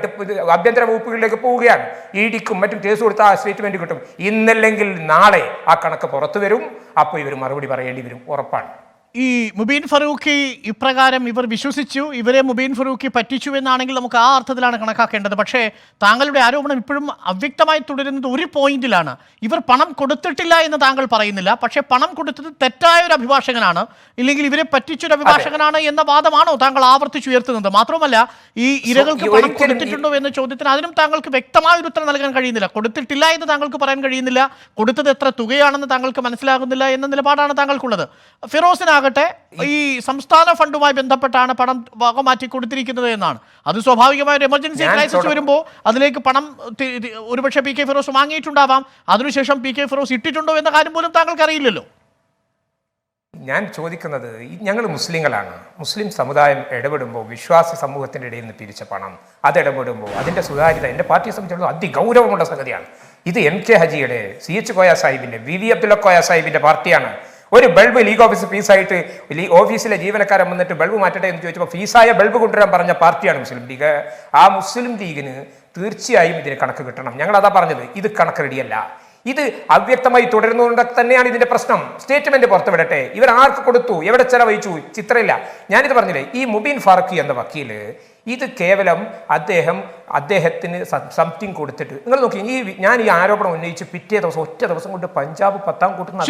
ആഭ്യന്തര വകുപ്പുകളിലേക്ക് പോവുകയാണ്. ഇഡിക്കും മറ്റും കേസ് കൊടുത്ത ആ സ്റ്റേറ്റ്മെന്റ് കിട്ടും. ഇന്നല്ലെങ്കിൽ നാളെ ആ കണക്ക് പുറത്തു വരും. അപ്പോൾ ഇവർ മറുപടി പറയേണ്ടി വരും, ഉറപ്പാണ്. ഈ മുബീൻ ഫറൂഖി ഇപ്രകാരം ഇവർ വിശ്വസിച്ചു, ഇവരെ മുബീൻ ഫറൂഖി പറ്റിച്ചു എന്നാണെങ്കിൽ നമുക്ക് ആ അർത്ഥത്തിലാണ് കണക്കാക്കേണ്ടത്. പക്ഷേ താങ്കളുടെ ആരോപണം ഇപ്പോഴും അവ്യക്തമായി തുടരുന്നത് ഒരു പോയിന്റിലാണ്. ഇവർ പണം കൊടുത്തിട്ടില്ല എന്ന് താങ്കൾ പറയുന്നില്ല, പക്ഷേ പണം കൊടുത്തത് തെറ്റായ ഒരു അഭിഭാഷകനാണ്, ഇല്ലെങ്കിൽ ഇവരെ പറ്റിച്ചൊരു അഭിഭാഷകനാണ് എന്ന വാദമാണോ താങ്കൾ ആവർത്തിച്ചുയർത്തുന്നത്? മാത്രമല്ല, ഈ ഇരകൾക്ക് പണം കൊടുത്തിട്ടുണ്ടോ എന്ന ചോദ്യത്തിന് അതിനും താങ്കൾക്ക് വ്യക്തമായ ഒരു ഉത്തരം നൽകാൻ കഴിയുന്നില്ല. കൊടുത്തിട്ടില്ല എന്ന് താങ്കൾക്ക് പറയാൻ കഴിയുന്നില്ല, കൊടുത്തത് എത്ര തുകയാണെന്ന് താങ്കൾക്ക് മനസ്സിലാകുന്നില്ല എന്ന നിലപാടാണ് താങ്കൾക്കുള്ളത്. ഫിറോസിനാകട്ടെ ഈ സംസ്ഥാന ഫണ്ടുമായി ബന്ധപ്പെട്ടാണ് പണം വകമാറ്റി കൊടുത്തിരിക്കുന്നത് എന്നാണ്. അത് സ്വാഭാവികമായ ഒരു എമർജൻസി ക്രൈസിസ് വരുമ്പോൾ അതിലേക്ക് പണം ഒരുപക്ഷെ PK ഫിറോസ് വാങ്ങിയിട്ടുണ്ടാവാം. അതിനുശേഷം PK ഫിറോസ് ഇട്ടിട്ടുണ്ടോ എന്ന കാര്യം പോലും താങ്കൾക്ക് അറിയില്ലല്ലോ. ഞാൻ ചോദിക്കുന്നത്, ഞങ്ങൾ മുസ്ലിങ്ങളാണ്. മുസ്ലിം സമുദായം ഇടപെടുമ്പോൾ, വിശ്വാസ സമൂഹത്തിൻ്റെ ഇടയിൽ നിന്ന് പിരിച്ച പണം അത് ഇടപെടുമ്പോൾ അതിൻ്റെ സുതാര്യത എൻ്റെ പാർട്ടിയെ സംബന്ധിച്ചിടത്തോളം അതിഗൗരവമുള്ള സംഗതിയാണ്. ഇത് MK ഹജിയുടെ, CH കോയ സാഹിബിൻ്റെ, VV അബ്ദുള്ള കോയ സാഹിബിൻ്റെ പാർട്ടിയാണ്. ഒരു ബൾബ് ലീഗ് ഓഫീസ് ഫീസായിട്ട് ഓഫീസിലെ ജീവനക്കാരൻ വന്നിട്ട് ബൾബ് മാറ്റട്ടെ എന്ന് ചോദിച്ചപ്പോൾ ഫീസായ ബൾബ് കൊണ്ടുവരാൻ പറഞ്ഞ പാർട്ടിയാണ് മുസ്ലിം ലീഗ്. ആ മുസ്ലിം ലീഗിന് തീർച്ചയായും ഇതിന് കണക്ക് കിട്ടണം. ഞങ്ങളതാ പറഞ്ഞത്, ഇത് കണക്ക് റെഡിയല്ല. ഇത് അവ്യക്തമായി തുടരുന്നതുകൊണ്ട് തന്നെയാണ് ഇതിന്റെ പ്രശ്നം. സ്റ്റേറ്റ്മെന്റ് പുറത്തുവിടട്ടെ, ഇവർ ആർക്ക് കൊടുത്തു, എവിടെ ചെലവഴിച്ചു, ചിത്രമില്ല. ഞാനിത് പറഞ്ഞില്ലേ, ഈ മുബീൻ ഫാറൂഖി എന്ന വക്കീല് ഇത് കേവലം അദ്ദേഹത്തിന് സംതിങ് കൊടുത്തിട്ട് നിങ്ങൾ നോക്കി ഞാൻ ഈ ആരോപണം ഉന്നയിച്ച് പിറ്റേ ദിവസം ഒറ്റ ദിവസം കൊണ്ട് പഞ്ചാബ് 10ാം കൂട്ടുന്ന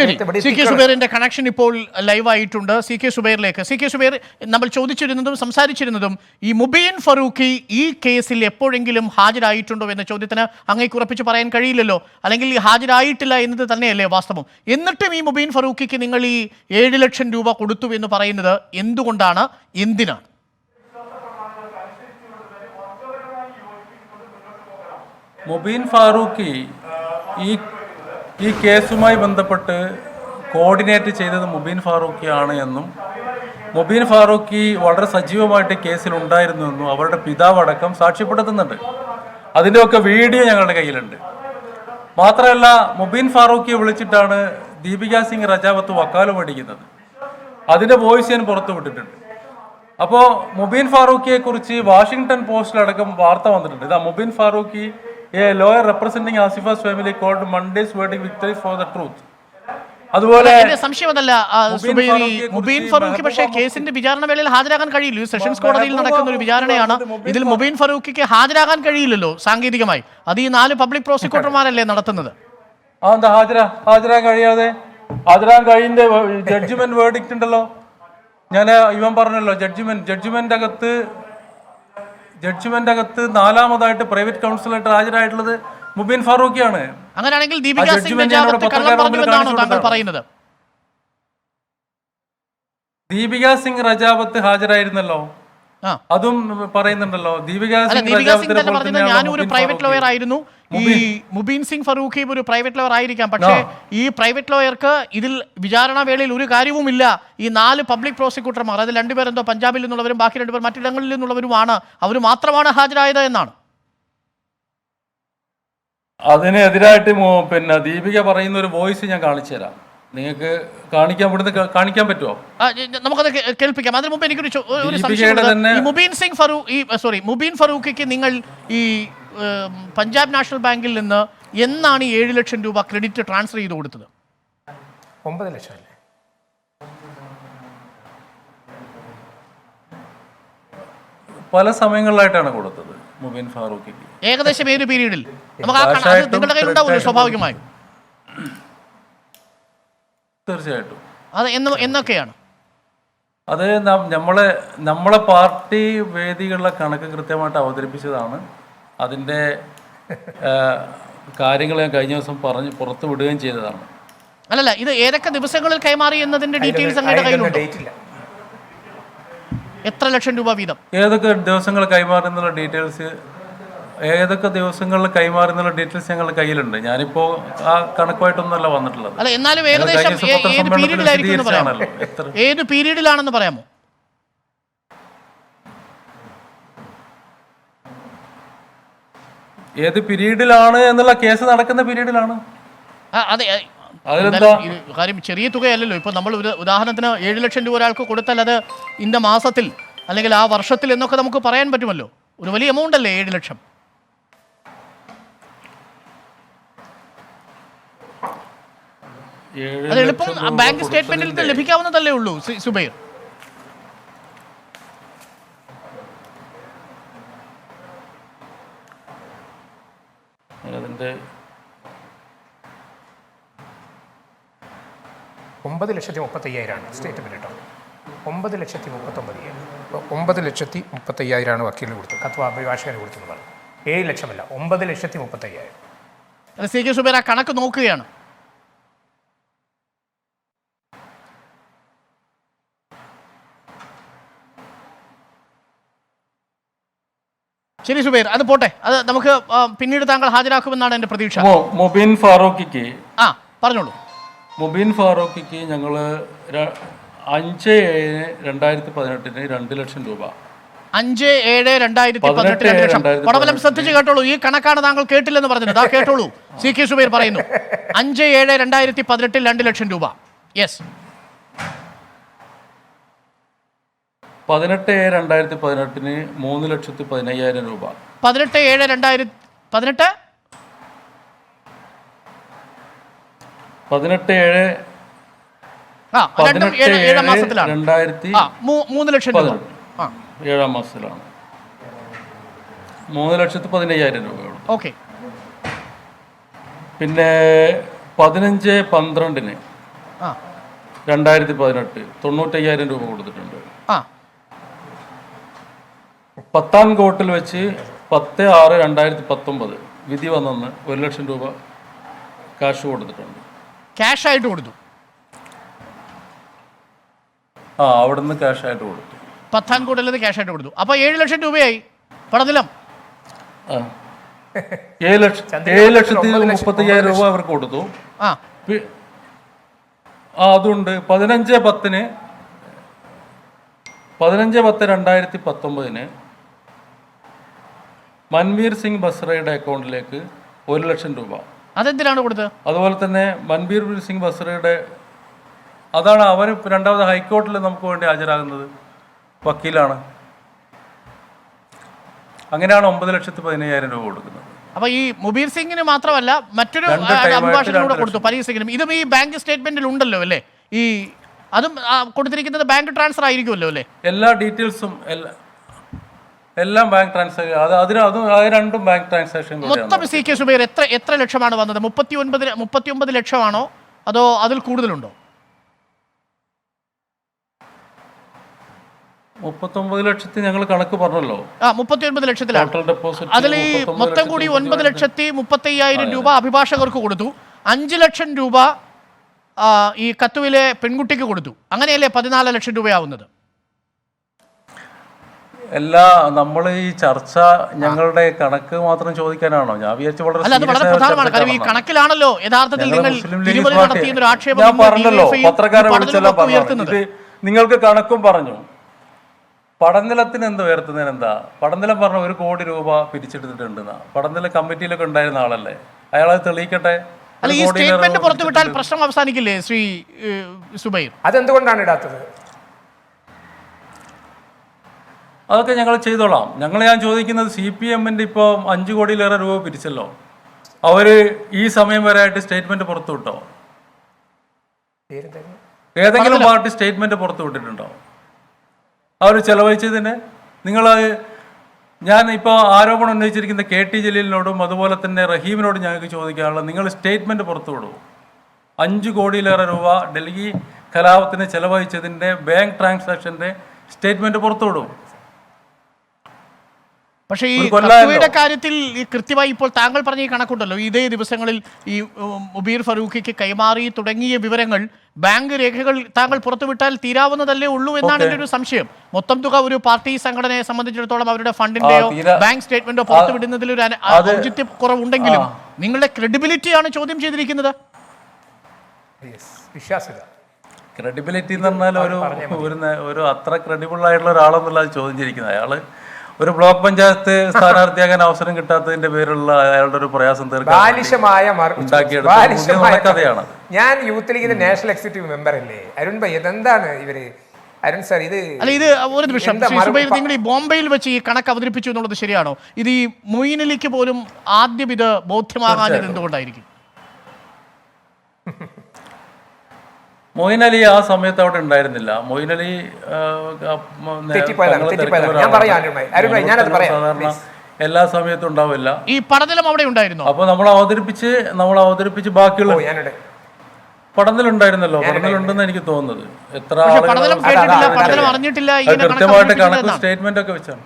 സി കെ സുബൈറിന്റെ കണക്ഷൻ ഇപ്പോൾ ലൈവായിട്ടുണ്ട്. സി കെ സുബൈറിലേക്ക്. സി കെ സുബൈർ, നമ്മൾ ചോദിച്ചിരുന്നതും സംസാരിച്ചിരുന്നതും ഈ മുബീൻ ഫറൂഖി ഈ കേസിൽ എപ്പോഴെങ്കിലും ഹാജരായിട്ടുണ്ടോ എന്ന ചോദ്യത്തിന് അങ്ങേക്ക് ഉറപ്പിച്ച് പറയാൻ കഴിയില്ലല്ലോ, അല്ലെങ്കിൽ ഹാജരായിട്ടില്ല എന്നത് തന്നെയല്ലേ വാസ്തവം. എന്നിട്ടും ഈ മുബീൻ ഫറൂഖിക്ക് നിങ്ങൾ ഈ 7 ലക്ഷം രൂപ കൊടുത്തു എന്ന് പറയുന്നത് എന്തുകൊണ്ടാണ്, എന്തിനാണ്? മുബീൻ ഫാറൂഖി ഈ കേസുമായി ബന്ധപ്പെട്ട് കോർഡിനേറ്റ് ചെയ്തത് മുബീൻ ഫാറൂഖിയാണ് എന്നും മുബീൻ ഫാറൂഖി വളരെ സജീവമായിട്ട് കേസിൽ ഉണ്ടായിരുന്നു എന്നും അവരുടെ പിതാവടക്കം സാക്ഷ്യപ്പെടുത്തുന്നുണ്ട്. അതിൻ്റെയൊക്കെ വീഡിയോ ഞങ്ങളുടെ കയ്യിലുണ്ട്. മാത്രമല്ല, മുബീൻ ഫാറൂഖിയെ വിളിച്ചിട്ടാണ് ദീപിക സിംഗ് റജാവത്ത് വക്കാലം മേടിക്കുന്നത്. അതിൻ്റെ വോയിസ് ഞാൻ പുറത്തു വിട്ടിട്ടുണ്ട്. അപ്പോൾ മുബീൻ ഫാറൂഖിയെ കുറിച്ച് വാഷിംഗ്ടൺ പോസ്റ്റിലടക്കം വാർത്ത വന്നിട്ടുണ്ട്. ഇതാ, Mubeen Farooqui a lawyer representing Asifa's family called Monday's verdict victory for the truth. അതുപോലെ സംശയമല്ല മുബീൻ ഫറൂഖി പക്ഷേ കേസിന്റെ വിചാരണ വേളയിൽ ഹാജരാകാൻ കഴിയില്ല. സെഷൻസ് കോടതിയിൽ നടക്കുന്ന ഒരു വിചാരണയാണ്. ഇതിൽ മുബീൻ ഫറൂഖിക്ക് ഹാജരാകാൻ കഴിയില്ലല്ലോ സാങ്കേതികമായി. അത് ഈ 4 പബ്ലിക് പ്രോസിക്യൂട്ടർമാരല്ലേ നടത്തുന്നത്. എന്താ ഹാജരാൻ കഴിയാതെ? ഹാജരാൻ കഴിയുന്ന ജഡ്ജ്മെന്റ് വേർഡിക്റ്റ് ഉണ്ടല്ലോ. ഞാൻ ഇവൻ പറഞ്ഞല്ലോ, ജഡ്ജ്മെന്റ് അകത്ത് 4ാമതായിട്ട് പ്രൈവറ്റ് കൗൺസിലായിട്ട് ഹാജരായിട്ടുള്ളത് മുബീൻ ഫാറൂഖിയാണ്. അങ്ങനെയാണെങ്കിൽ ദീപിക സിംഗ് റജാവത്ത് കള്ളം പറഞ്ഞുവെന്നാണോ താങ്കൾ പറയുന്നത്? ദീപിക സിംഗ് റജാവത്ത് ഹാജരായിരുന്നല്ലോ, അതും പറയുന്നുണ്ടല്ലോ. ദീപിക സിംഗ് ഞാനും ഒരു പ്രൈവറ്റ് ലോയർ ആയിരുന്നു. ഈ മുബീൻ സിംഗ് ഫറൂഖി ഒരു പ്രൈവറ്റ് ലോയർ ആയിരിക്കാം, പക്ഷേ ഈ പ്രൈവറ്റ് ലോയർക്ക് ഇതിൽ വിചാരണ വേളയിൽ ഒരു കാര്യവുമില്ല. ഈ 4 പബ്ലിക് പ്രോസിക്യൂട്ടർമാർ, അതിൽ 2 പേർ എന്തോ പഞ്ചാബിൽ നിന്നുള്ളവരും ബാക്കി 2 പേർ മറ്റിടങ്ങളിൽ നിന്നുള്ളവരുമാണ്, അവർ മാത്രമാണ് ഹാജരായത് എന്നാണ്. അതിനെതിരായിട്ട് പിന്നെ ദീപിക പറയുന്ന ഒരു വോയിസ് ഞാൻ കാണിച്ചു തരാം. നിങ്ങൾക്ക് കാണിക്കാൻ പറ്റുമോ? നമുക്കത് കേൾപ്പിക്കാം. അതിന് മുമ്പ് എനിക്കൊരു സംശയം. മുബീൻ ഫറൂഖിക്ക് നിങ്ങൾ ഈ പഞ്ചാബ് നാഷണൽ ബാങ്കിൽ നിന്ന് എന്നാണ് ഈ 7 ലക്ഷം രൂപ ക്രെഡിറ്റ് ട്രാൻസ്ഫർ ചെയ്ത് കൊടുത്തത്? 9 ലക്ഷം അല്ലേ? പല സമയങ്ങളിലായിട്ടാണ് കൊടുത്തത് മുബീൻ ഫാറൂഖിക്ക്. ഏകദേശം ഏത് പീരീഡിൽ? നമുക്ക് നിങ്ങളുടെ കയ്യിൽ ഉണ്ടാവുമല്ലോ സ്വാഭാവികമായും. തീർച്ചയായിട്ടും. അത് എന്നൊക്കെയാണ്? അത് നമ്മളെ പാർട്ടി വേദികളിലെ കണക്ക് കൃത്യമായിട്ട് അവതരിപ്പിച്ചതാണ്. അതിൻ്റെ കാര്യങ്ങൾ ഞാൻ കഴിഞ്ഞ ദിവസം പുറത്തു വിടുകയും ചെയ്തതാണ്. അല്ലല്ല, ഇത് ഏതൊക്കെ ദിവസങ്ങളിൽ കൈമാറി എന്നതിന്റെ ഡീറ്റെയിൽസ് അങ്ങയുടെ കയ്യിലുണ്ട്? എത്ര ലക്ഷം രൂപ വീതം? ഏതൊക്കെ ദിവസങ്ങൾ കൈമാറുന്നുള്ള ഡീറ്റെയിൽസ് ഞങ്ങളുടെ കയ്യിലുണ്ട്. ഞാനിപ്പോ ആ കണക്കുമായിട്ടൊന്നുമല്ല വന്നിട്ടുള്ളത്. അല്ല, എന്നാലും ഏകദേശം ഏത് പീരീഡിലാണെന്ന് പറയാമോ? ഏത് പീരീഡിലാണ് എന്നുള്ള കേസ് നടക്കുന്ന പീരീഡിലാണ്. അതെ, കാര്യം ചെറിയ തുകയല്ലല്ലോ. ഇപ്പൊ നമ്മൾ ഉദാഹരണത്തിന് 7 ലക്ഷം രൂപ ഒരാൾക്ക് കൊടുത്താൽ അത് ഇന്ന മാസത്തിൽ അല്ലെങ്കിൽ ആ വർഷത്തിൽ എന്നൊക്കെ നമുക്ക് പറയാൻ പറ്റുമല്ലോ. ഒരു വലിയ എമൗണ്ട് അല്ലേ 7 ലക്ഷം? അത് എളുപ്പം ബാങ്ക് സ്റ്റേറ്റ്മെന്റിൽ ലഭിക്കാവുന്നതല്ലേ ഉള്ളൂ സുബൈർ. അതിന്റെ 9,35,000 സ്റ്റേറ്റ്മെന്റ് കേട്ടോ. 9,39,000. 9,35,000 വക്കീലിന് കൊടുത്തു, കത്വ അഭിഭാഷകന് കൊടുത്തെന്ന് പറഞ്ഞു. 7 ലക്ഷമല്ല, 9,35,000. സി കെ സുബൈർ ആ കണക്ക് നോക്കുകയാണ്. ശരി സുബൈർ, അത് പോട്ടെ. അത് നമുക്ക് പിന്നീട് താങ്കൾ ഹാജരാക്കുമെന്നാണ് എൻ്റെ പ്രതീക്ഷ. മുബീൻ ഫാറൂഖിക്ക് പറഞ്ഞോളൂ. മുബീൻ ഫാറൂഖിക്ക് ഞങ്ങൾ 5/7/2018 2 ലക്ഷം രൂപ. 5/7/2018 2 ലക്ഷം. പടവലം ശ്രദ്ധിച്ച് കേട്ടോളൂ. ഈ കണക്കാണ് താങ്കൾ കേട്ടില്ലെന്ന് പറഞ്ഞത്. അതാ കേട്ടോളൂ. സി കെ സുബൈർ പറയുന്നു 5/7/2018 2 ലക്ഷം രൂപ. യെസ്. 18/7/2018 3,15,000 രൂപ. 18/7/2018 3 ലക്ഷം രൂപ 7 മാസത്തിലാണ്. 3,15,000 രൂപ കൊടുത്തു. ഓക്കെ. പിന്നെ 15/12 ആ 2018 95,000 രൂപ കൊടുത്തിട്ടുണ്ട്. ആ 10-ാം കോർട്ടിൽ വെച്ച് 10/6/2019 വിധി വന്നെന്ന് 1,00,000 രൂപ കാശ് കൊടുത്തിട്ടുണ്ട്. ക്യാഷ് ആയിട്ട് കൊടുത്തു. അവിടുന്ന് ക്യാഷ് ആയിട്ട് കൊടുത്തു. 10-ാം കോർട്ടിൽ ക്യാഷ് ആയിട്ട് കൊടുത്തു. അപ്പോൾ 7 ലക്ഷം രൂപയായി പടനിലം. 7,30,000 രൂപ അവർക്ക് കൊടുത്തു. ആ അതുണ്ട് 15/10/2019 മൻവീർ സിംഗ് ബസ്രയുടെ അക്കൗണ്ടിലേക്ക് 1,00,000 രൂപ. അതെന്തിനാണ് കൊടുത്തത്? അതുപോലെ തന്നെ മൻവീർ സിംഗ് ബസ്രയുടെ അതാണ് അവർ രണ്ടാമത് ഹൈക്കോടതിയിൽ നമുക്ക് വേണ്ടി ഹാജരാകുന്നത്, വക്കീലാണ്. അങ്ങനെയാണ് 9,15,000 രൂപ കൊടുക്കുന്നത്. അപ്പൊ ഈ മുബീർ സിംഗിന് മാത്രമല്ല മറ്റൊരു അഭിഭാഷകനൂടെ കൊടുത്തു, പരീർ സിംഗിനും. ഇതും ഈ ബാങ്ക് സ്റ്റേറ്റ്മെന്റിൽ ഉണ്ടല്ലോ അല്ലേ? ഈ അതും കൊടുത്തിരിക്കുന്നത് ബാങ്ക് ട്രാൻസ്ഫർ ആയിരിക്കുമല്ലോ അല്ലേ? എല്ലാ ഡീറ്റെയിൽസും എല്ലാം ബാങ്ക് ട്രാൻസാക്ഷൻ. അതും രണ്ടും ബാങ്ക് ട്രാൻസാക്ഷൻ. മൊത്തം CK സുബൈർ എത്ര ലക്ഷമാണ് വന്നത്? 39 ലക്ഷമാണോ അതോ അതിൽ കൂടുതലുണ്ടോ? 39 ലക്ഷത്തിൽ ഞങ്ങൾ കണക്ക് പറഞ്ഞല്ലോ. 39 ലക്ഷത്തിലാണ്. അതിൽ ഈ മൊത്തം കൂടി 9,35,000 രൂപ അഭിഭാഷകർക്ക് കൊടുത്തു. 5 ലക്ഷം രൂപ ഈ കത്തുവിലെ പെൺകുട്ടിക്ക് കൊടുത്തു. അങ്ങനെയല്ലേ 14 ലക്ഷം രൂപയാവുന്നത്? നമ്മൾ ഈ ചർച്ച ഞങ്ങളുടെ കണക്ക് മാത്രം ചോദിക്കാനാണോ? ഞാൻ വിചാരിച്ചു വളരെ പ്രധാനമാണ്. കാരണം ഈ കണക്കിലാണല്ലോ യഥാർത്ഥത്തിൽ നിങ്ങൾ തിരുമറി നടത്തിയ ഒരു ആക്ഷേപം പറഞ്ഞല്ലോ. പത്രക്കാരെ വിളിച്ചെല്ലാം പറഞ്ഞു. നിങ്ങൾക്ക് കണക്കും പറഞ്ഞു. പടനിലത്തിന് എന്ത് ഉയർത്തുന്നതിന് എന്താ? പടനിലം പറഞ്ഞ 1 കോടി രൂപ പിരിച്ചെടുത്തിട്ടുണ്ടെന്നാ. പടനില കമ്മിറ്റിയിലൊക്കെ ഉണ്ടായിരുന്ന ആളല്ലേ, അയാളത് തെളിയിക്കട്ടെ. അല്ല, ഈ സ്റ്റേറ്റ്മെന്റ് പുറത്തുവിട്ടാൽ പ്രശ്നം അവസാനിക്കില്ലേ ശ്രീ സുബൈർ? അതെന്തുകൊണ്ടാണ് ഇടാത്തത്? അതൊക്കെ ഞങ്ങൾ ചെയ്തോളാം. ഞാൻ ചോദിക്കുന്നത് CPM-ന്റെ ഇപ്പോൾ 5 കോടിയിലേറെ രൂപ പിരിച്ചല്ലോ, അവര് ഈ സമയം വരെ ആയിട്ട് സ്റ്റേറ്റ്മെന്റ് പുറത്തു വിട്ടോ? ഏതെങ്കിലും പാർട്ടി സ്റ്റേറ്റ്മെന്റ് പുറത്തു വിട്ടിട്ടുണ്ടോ അവർ ചെലവഴിച്ചതിന്? ഞാൻ ഇപ്പോൾ ആരോപണം ഉന്നയിച്ചിരിക്കുന്ന KT ജലീലിനോടും അതുപോലെ തന്നെ റഹീമിനോടും ഞങ്ങൾക്ക് ചോദിക്കാനുള്ളത്, നിങ്ങൾ സ്റ്റേറ്റ്മെന്റ് പുറത്തു വിടൂ. 5 കോടിയിലേറെ രൂപ ഡൽഹി കലാപത്തിന് ചെലവഴിച്ചതിൻ്റെ ബാങ്ക് ട്രാൻസാക്ഷൻ്റെ സ്റ്റേറ്റ്മെന്റ് പുറത്തു വിടും. പക്ഷേ ഈ കത്തുവയുടെ കാര്യത്തിൽ ഈ കൃത്യമായി ഇപ്പോൾ താങ്കൾ പറഞ്ഞ ഈ കണക്കുണ്ടല്ലോ, ഇതേ ദിവസങ്ങളിൽ ഈ മുബീർ ഫറൂഖിക്ക് കൈമാറി തുടങ്ങിയ വിവരങ്ങൾ ബാങ്ക് രേഖകൾ താങ്കൾ പുറത്തുവിട്ടാൽ തീരാവുന്നതല്ലേ ഉള്ളൂ എന്നാണ് എൻ്റെ ഒരു സംശയം. മൊത്തം തുക ഒരു പാർട്ടി സംഘടനയെ സംബന്ധിച്ചിടത്തോളം അവരുടെ ഫണ്ടിന്റെയോ ബാങ്ക് സ്റ്റേറ്റ്മെന്റോ പുറത്തുവിടുന്നതിൽ ഒരു ഔചിത്യ കുറവുണ്ടെങ്കിലും നിങ്ങളുടെ ക്രെഡിബിലിറ്റിയാണ് ചോദ്യം ചെയ്തിരിക്കുന്നത്. ക്രെഡിബിലിറ്റി എന്ന് പറഞ്ഞാൽ ഒരു അത്ര ക്രെഡിബിൾ ആയിട്ടുള്ള ഒരാളെന്നുള്ള ചോദ്യം ചെയ്തിരിക്കുന്നത്. അയാള് ഒരു ബ്ലോക്ക് പഞ്ചായത്ത് സ്ഥാനാർത്ഥിയാകാൻ അവസരം കിട്ടാത്തതിന്റെ പേരിലുള്ള അയാളുടെ ഒരു പ്രയാസം കഥയാണ്. ഞാൻ യൂത്ത് ലീഗിന്റെ നാഷണൽ എക്സിക്യൂട്ടീവ് മെമ്പർ അല്ലേ അരുൺ ഭായ്? ഇതെന്താണ് ഇവര്? അരുൺ സാർ, ഇത് ഒരു നിമിഷം. നിങ്ങൾ ഈ ബോംബെയിൽ വെച്ച് ഈ കണക്ക് അവതരിപ്പിച്ചു എന്നുള്ളത് ശരിയാണോ? ഇത് ഈ മൊയ്ൻ അലിക്ക് പോലും ആദ്യം ഇത് ബോധ്യമാകാഞ്ഞത് എന്തുകൊണ്ടായിരിക്കും? മൊയ്ൻ അലി ആ സമയത്ത് അവിടെ ഉണ്ടായിരുന്നില്ല. മൊയ്ൻ അലി സാധാരണ എല്ലാ സമയത്തും ഉണ്ടാവില്ല. ഈ പടനിലം അവിടെ ഉണ്ടായിരുന്നു. അപ്പൊ നമ്മൾ അവതരിപ്പിച്ച് ബാക്കിയുള്ള പടനിലുണ്ടായിരുന്നല്ലോ. പടനിലുണ്ടെന്ന് എനിക്ക് തോന്നുന്നത്. എത്ര കൃത്യമായിട്ട് കണക്ക് സ്റ്റേറ്റ്മെന്റ് ഒക്കെ വെച്ചാണ്.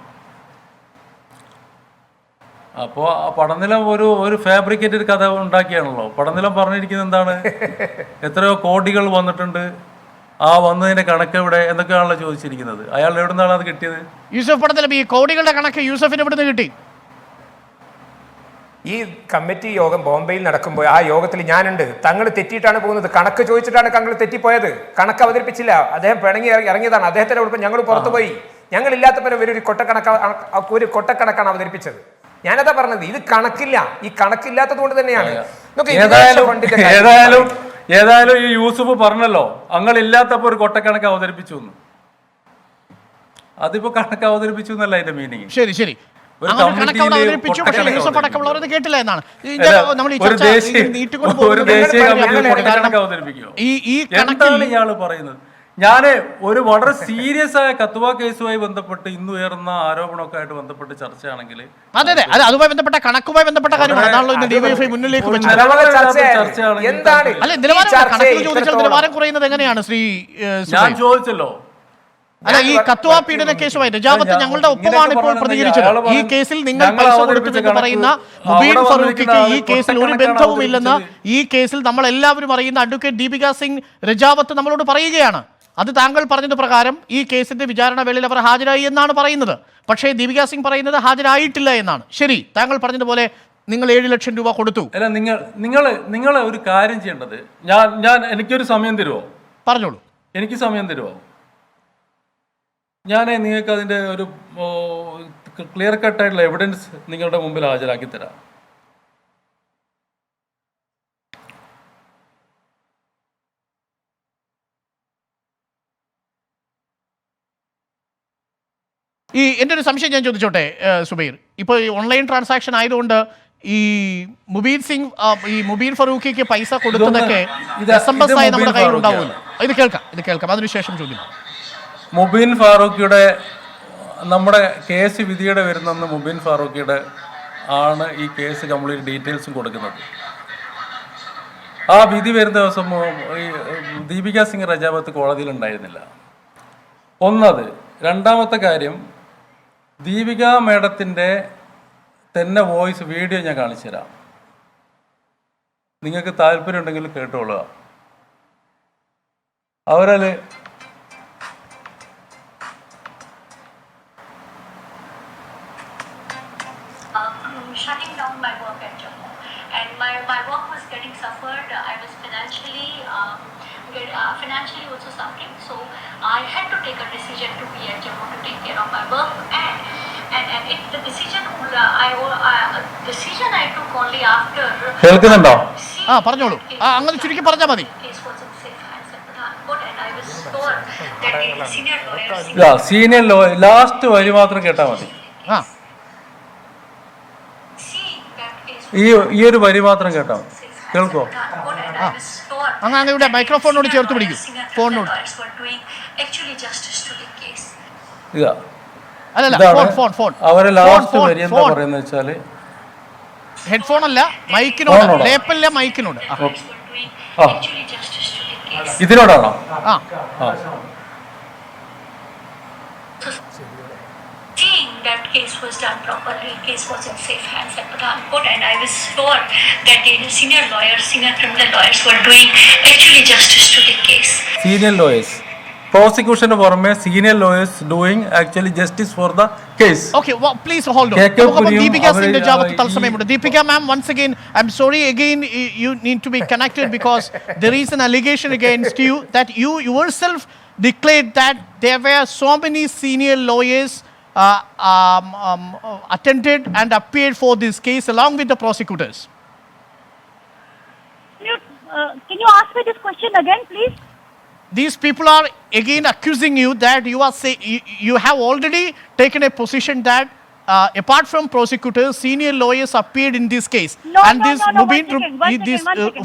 അപ്പോൾ ആ പടനിലം ഒരു ഫാബ്രിക്കേറ്റഡ് കഥ ഉണ്ടാക്കിയാണല്ലോ. പടനിലം പറഞ്ഞിരിക്കുന്നത് എന്താണ്? എത്രയോ കോടികൾ വന്നിട്ടുണ്ട്, ആ വന്നതിന്റെ കണക്ക് എവിടെ എന്നൊക്കെയാണല്ലോ ചോദിച്ചിരിക്കുന്നത്. അയാൾ എവിടെ നിന്നാണ് അത് കിട്ടിയത്? യൂസഫ് പടനിലം ഈ കോടികളുടെ കണക്ക് യൂസഫിന് എവിടെ നിന്ന് കിട്ടി? ഈ കമ്മിറ്റി യോഗം ബോംബെയിൽ നടക്കുമ്പോൾ ആ യോഗത്തിൽ ഞാനുണ്ട്. തങ്ങൾ തെറ്റിയിട്ടാണ് പോകുന്നത്. കണക്ക് ചോദിച്ചിട്ടാണ് തങ്ങൾ തെറ്റിപ്പോയത്. കണക്ക് അവതരിപ്പിച്ചില്ല. അദ്ദേഹം പിണങ്ങി ഇറങ്ങിയതാണ്. അദ്ദേഹത്തിന്റെ ഉൾപ്പെടെ ഞങ്ങൾ പുറത്തുപോയി. ഞങ്ങളില്ലാത്തപ്പോൾ ഒരു കൊട്ടക്കണക്കാണ് അവതരിപ്പിച്ചത്. ഞാനതാ പറഞ്ഞത്, ഇത് കണക്കില്ല. ഈ കണക്കില്ലാത്തത് കൊണ്ട് തന്നെയാണ്. ഏതായാലും ഈ യൂസുഫ് പറഞ്ഞല്ലോ, അങ്ങളില്ലാത്തപ്പോ ഒരു കൊട്ടക്കണക്ക് അവതരിപ്പിച്ചു എന്ന്. അതിപ്പോ കണക്ക് അവതരിപ്പിച്ചു എന്നല്ല അതിന്റെ മീനിങ്. ശരി ശരി, കേട്ടില്ല എന്നാണ് ഇയാള് പറയുന്നത്. ഞാൻ ഒരു വളരെ സീരിയസ് ആയ കത്തുവ കേസുമായി ബന്ധപ്പെട്ട് ഇന്ന് ഉയർന്ന ആരോപണമൊക്കെ ആയിട്ട് ബന്ധപ്പെട്ട് ചർച്ചയാണെങ്കിൽ അതെ അത് അതുമായി ബന്ധപ്പെട്ട കണക്കുമായി ബന്ധപ്പെട്ട കാര്യമാണ്. അതാണല്ലോ ഇന്ന് ഡിവൈഎഫ്ഐ മുന്നിലേക്ക് വെച്ചത്. എന്താണ് അല്ല, നിലവാരം കണക്കിൽ ചോദിച്ചാൽ നിലവാരം കുറയുന്നത് എങ്ങനെയാണ് ശ്രീ ഞാൻ ചോദിച്ചല്ലോ. അല്ല, ഈ കത്തുവ പീഡന കേസുമായി രജാവത്ത് ഞങ്ങളുടെ ഒപ്പമാണ് ഇപ്പോൾ പ്രതികരിച്ചത്. ഈ കേസിൽ നിങ്ങൾ പൈസ കൊടുക്കുമെന്ന് പറയുന്ന മുബീൻ ഫറൂഖിക്ക് ഈ കേസിൽ ഒരു ബന്ധവുമില്ലെന്ന് ഈ കേസിൽ നമ്മൾ എല്ലാവരും അറിയുന്ന അഡ്വക്കേറ്റ് ദീപിക സിംഗ് രജാവത്ത് നമ്മളോട് പറയുകയാണ്. അത് താങ്കൾ പറഞ്ഞത് പ്രകാരം ഈ കേസിന്റെ വിചാരണ വേളയിൽ അവർ ഹാജരായി എന്നാണ് പറയുന്നത്. പക്ഷേ ദീപിക സിംഗ് പറയുന്നത് ഹാജരായിട്ടില്ല എന്നാണ്. ശരി, താങ്കൾ പറഞ്ഞതുപോലെ നിങ്ങൾ 7 ലക്ഷം രൂപ കൊടുത്തു. അല്ല, നിങ്ങൾ ഒരു കാര്യം ചെയ്യേണ്ടത്, ഞാൻ എനിക്കൊരു സമയം തരുമോ? പറഞ്ഞോളൂ. എനിക്ക് സമയം തരുമോ? ഞാൻ നിങ്ങൾക്ക് അതിൻ്റെ ഒരു ക്ലിയർ കട്ടായിട്ടുള്ള എവിഡൻസ് നിങ്ങളുടെ മുമ്പിൽ ഹാജരാക്കി തരാം. എൻ്റെ ഒരു സംശയം ഞാൻ ചോദിച്ചോട്ടെ സുബൈർ, ഇപ്പോൾ ഈ ഓൺലൈൻ ട്രാൻസാക്ഷൻ ആയതുകൊണ്ട് ഈ മുബീൻ ഫറൂഖിക്ക് പൈസ കൊടുത്തതൊക്കെ SMS ആയി നമ്മുടെ കയ്യിൽ ഉണ്ടാവുമല്ലോ. ഇത് കേൾക്കാം അതിനുശേഷം ചോദ്യം. മുബീൻ ഫാറൂഖിയുടെ നമ്മുടെ കേസ് വിധിയുടെ വരുന്നെന്ന് മുബീൻ ഫാറൂഖിയുടെ ആണ് ഈ കേസ് കംപ്ലീറ്റ് ഡീറ്റെയിൽസും കൊടുക്കുന്നത്. ആ വിധി വരുന്ന ദിവസം ഈ ദീപിക സിംഗ് രജാവത്ത് കോടതിയിൽ ഉണ്ടായിരുന്നില്ല. ഒന്നത്. രണ്ടാമത്തെ കാര്യം, ദീപിക മേഡത്തിൻ്റെ തന്നെ വോയിസ് വീഡിയോ ഞാൻ കാണിച്ചു തരാം. നിങ്ങൾക്ക് താല്പര്യം ഉണ്ടെങ്കിൽ കേട്ടോളുക. അവരത് shutting down my work at Jammu, and my work was getting suffered. I was financially also suffering, so I had to take a decision to be at Jammu to take care of my work, and the decision I took only after. കേൾക്കുന്നുണ്ടോ? പറഞ്ഞോളൂ. അങ്ങനെ ചുരുക്കി പറഞ്ഞാൽ മതി. Senior lawyer last വരി മാത്രം കേട്ടാൽ മതി. ഈ ഒരു വരി മാത്രം കേട്ടോ. കേൾക്കോ? അങ്ങനെ ഇവിടെ മൈക്രോഫോണോട് ചേർത്ത് പിടിക്കും. ഫോണിനോട് അവരെ ലാസ്റ്റ് വരി എന്താ പറയുന്നത് വെച്ചാല്, ഹെഡ്ഫോൺ അല്ല, മൈക്കിനോട്, ലേപ്പല്ല, മൈക്കിനോട്. ഇതിനോടാണോ? Seeing that case was done properly, case was in safe hands at Pathankot, and I was sure that the senior criminal lawyers were doing actually justice to the case. Senior lawyers, പ്രോസിക്യൂഷന് പുറമെ senior lawyers doing actually justice for the case. Okay, well, please hold on. Deepika Singh Rajawat തത്സമയമുണ്ട്. Deepika ma'am, once again, I'm sorry again, you need to be connected because there is an allegation against you that you yourself declared that there were so many senior lawyers attended and appeared for this case along with the prosecutors. Can you ask me this question again, please? These people are again accusing you that you have already taken a position that apart from prosecutors, senior lawyers appeared in this case. One second.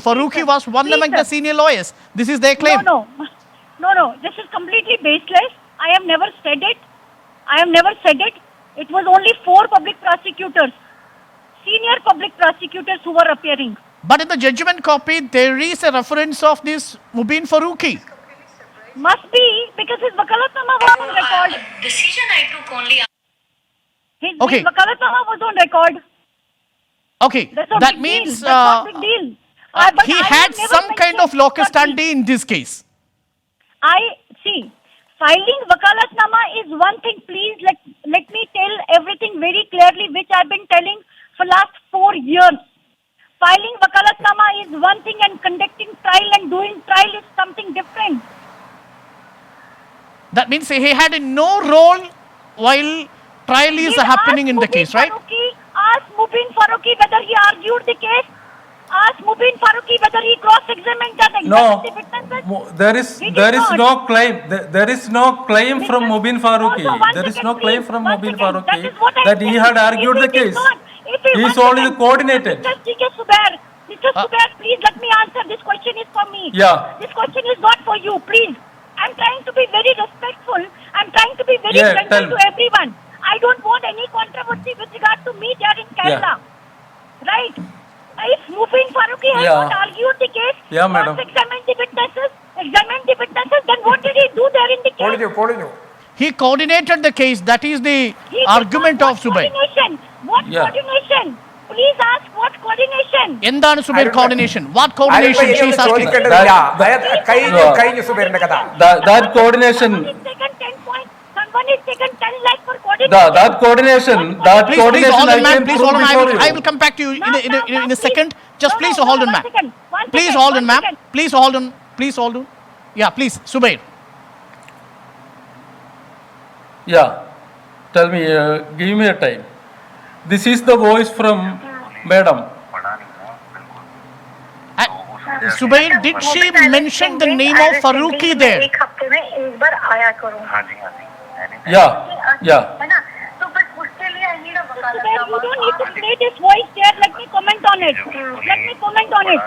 Farooqi was one among the senior lawyers. This is their claim. No. This is completely baseless. I have never said it. It was only 4 public prosecutors, senior public prosecutors who were appearing. But in the judgment copy, there is a reference of this Mubin Farooqi. Must be, because his wakalatnama was on record. Decision I took only. His wakalatnama was on record. Okay, that means That's not big deal. he had some kind of locus standi in this case. Filing wakalatnama is one thing. Please let me tell everything very clearly, which I've been telling for last 4 years. Filing wakalatnama is one thing, and conducting trial and doing trial is something different. That means he had no role while trial is happening in the case, right? Ask Mubin Farooqi whether he argued the case. Ask Mubin Farooqi whether he cross-examined the witnesses. There is no claim. There is no claim from Mubin Farooqi. There is no claim from Mubin Farooqi that he had argued the case. He is only coordinated. Mr. Zubair, please let me answer. This question is for me. Yeah. This question is not for you, please. I'm trying to be very respectful. I'm trying to be very Yeah, gentle tell to me. everyone. I don't want any controversy with regard to me there in Kerala. Right? If Mubin Farooqui had Yeah. not argued the case, Yeah, not madam. examined the witnesses, then what did he do there in the case? പൊളിഞ്ഞു He coordinated the case. That is the He argument did not. of Subair. Coordination? What Yeah. coordination? Please ask what coordination? എന്താണ് Zubair Arun coordination? What coordination she is asking? ചോദിക്കേണ്ടതില്ല That- കഴിഞ്ഞു സുബൈറിന്റെ കഥ That coordination, Someone is taken 10 points. Someone is taken 10 lakhs for coordination. that coordination, that Please coordination hold I on, ma'am. can Please prove hold on. before I you. will come back to you in a Please. second. Just No, please no, hold on, one ma'am. second. One Please second, hold one on, ma'am. second. Please hold on. Please hold on. Yeah, please, Subair. Yeah, tell me, give me a time. This is the voice from Madam. Subair, did she mention the name of Farooqi there? एक हफ्ते में एक बार आया करूँ Yeah, yeah. है ना तो बस उसके लिए I need a Subair, you don't need to play this voice there. Let me comment on it. Let me comment on it.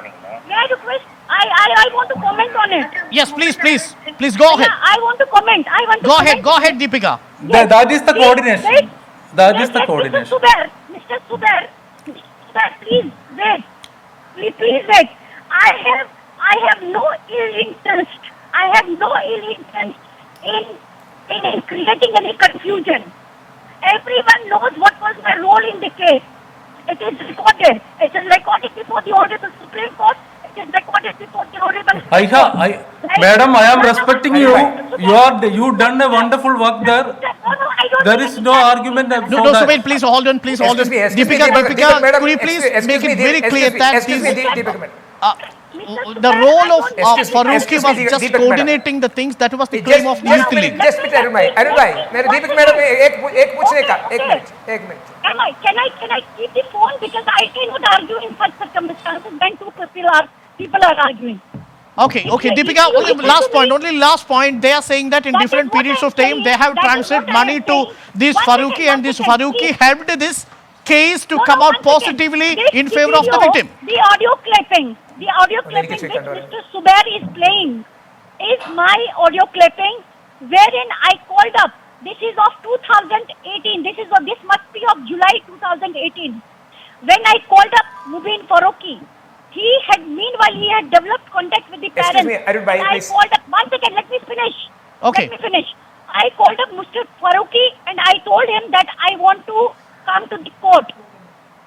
May I request? I want to comment on it. Yes, please, please. Please go ahead. Yeah, I want to comment. I want to Go comment. ahead. Go ahead, Deepika. That is the Please, coordination. wait. That Yes, is the yes, coordination. Mr. Subair, please wait. Please wait. I have no ill interest. I have no ill interest in creating any confusion. Everyone knows what was my role in the case. It is recorded. It is recorded before the Honorable Supreme Court. It is recorded before the Honorable Supreme Court. Madam, I am respecting you. You done a wonderful work there. No, I don't There is no argument No, for no, that. Subair, please hold on. Please hold on. Deepika, could you please make it very clear that the role of Farooqi was just coordinating the things. That was the claim of Youth League. Just a minute, Arun bhai, मेरे दीपक madam एक पूछने का एक minute Can I keep the phone because I cannot argue in such circumstances when two people are arguing. Okay, Deepika, only last point. They are saying that in different periods of time, they have transferred money to this Farooqi, and this Farooqi helped this case to come out positively in favor of the victim. The audio clipping which Mr. Subair is playing is my audio clipping wherein I called up. This is of 2018. This must be of July 2018. When I called up Mubin Farooqi, meanwhile he had developed contact with the parents. Excuse me, Arun bhai, And I please. called up, one second, let me finish. Okay. Let me finish. I called up Mr. Farooqi and I told him that I want to come to the court.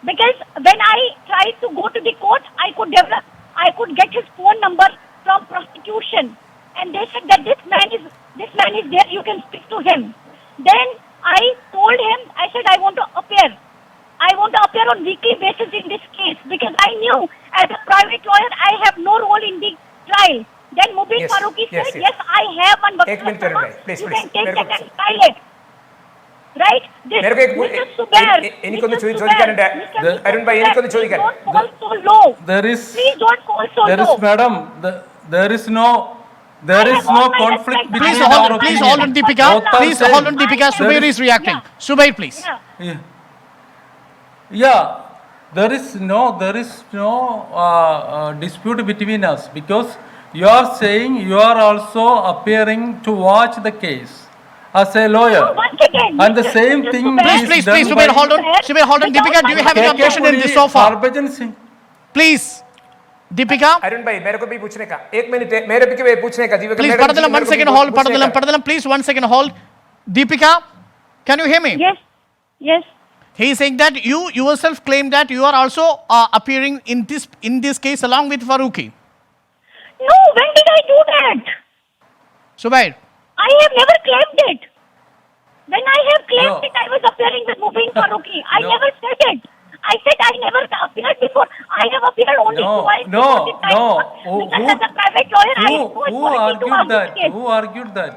Because when I tried to go to the court, I could get his phone number from prosecution. And they said that this man is there, you can speak to him. Then I told him, I said I want to appear. I want to appear on weekly basis in this case because I knew as a private lawyer I have no role in the trial. Then Mubin Yes, Farooqi yes, said, yes. yes, I have one एक minute Arun bhai, please, you please. can take मेरे that को- and file it. Right? This मेरे को Mr. Subair, എനിക്കൊന്ന് Mr. ചോദിക്കാനുണ്ട് Mr. Arun Bhai എനിക്കൊന്ന് ചോദിക്കാൻ Don't fall so low. There is, Please don't fall so there low. is, madam, there is no conflict between Please our hold on, opinion. Deepika. Both are Please same. hold on, Deepika. Subair is reacting. Yeah. Subair, please. Yeah. Yeah, there is no dispute between us because you are saying you are also appearing to watch the case as a lawyer, No, once again, and the Mr. same Mr. thing Subair. is Please, done Subair, by hold on. Subair, hold on. Deepika, do you have any objection in this so far? Harbhajan Singh. Please, Deepika. Arun भाई मेरे को भी पूछने का एक minute मेरे भी पूछने का दीपक Please, मैडम जी, Padalam, मेरे 1 को भी second hold. पूछने का। Padalam, please, 1 second hold. Deepika, can you hear me? Yes. Yes. He is saying that you yourself claim that you are also appearing in this case along with Farooqi. No, when did I do that? Subair, I have never claimed it. When I have claimed No. it, I was appearing with Mubin Farooqi. I No. never said it. I said I never appeared before. I have appeared only No, twice no, before the time. no. Because as a private lawyer, I Who have no authority to argued argue that? the case. Who argued that?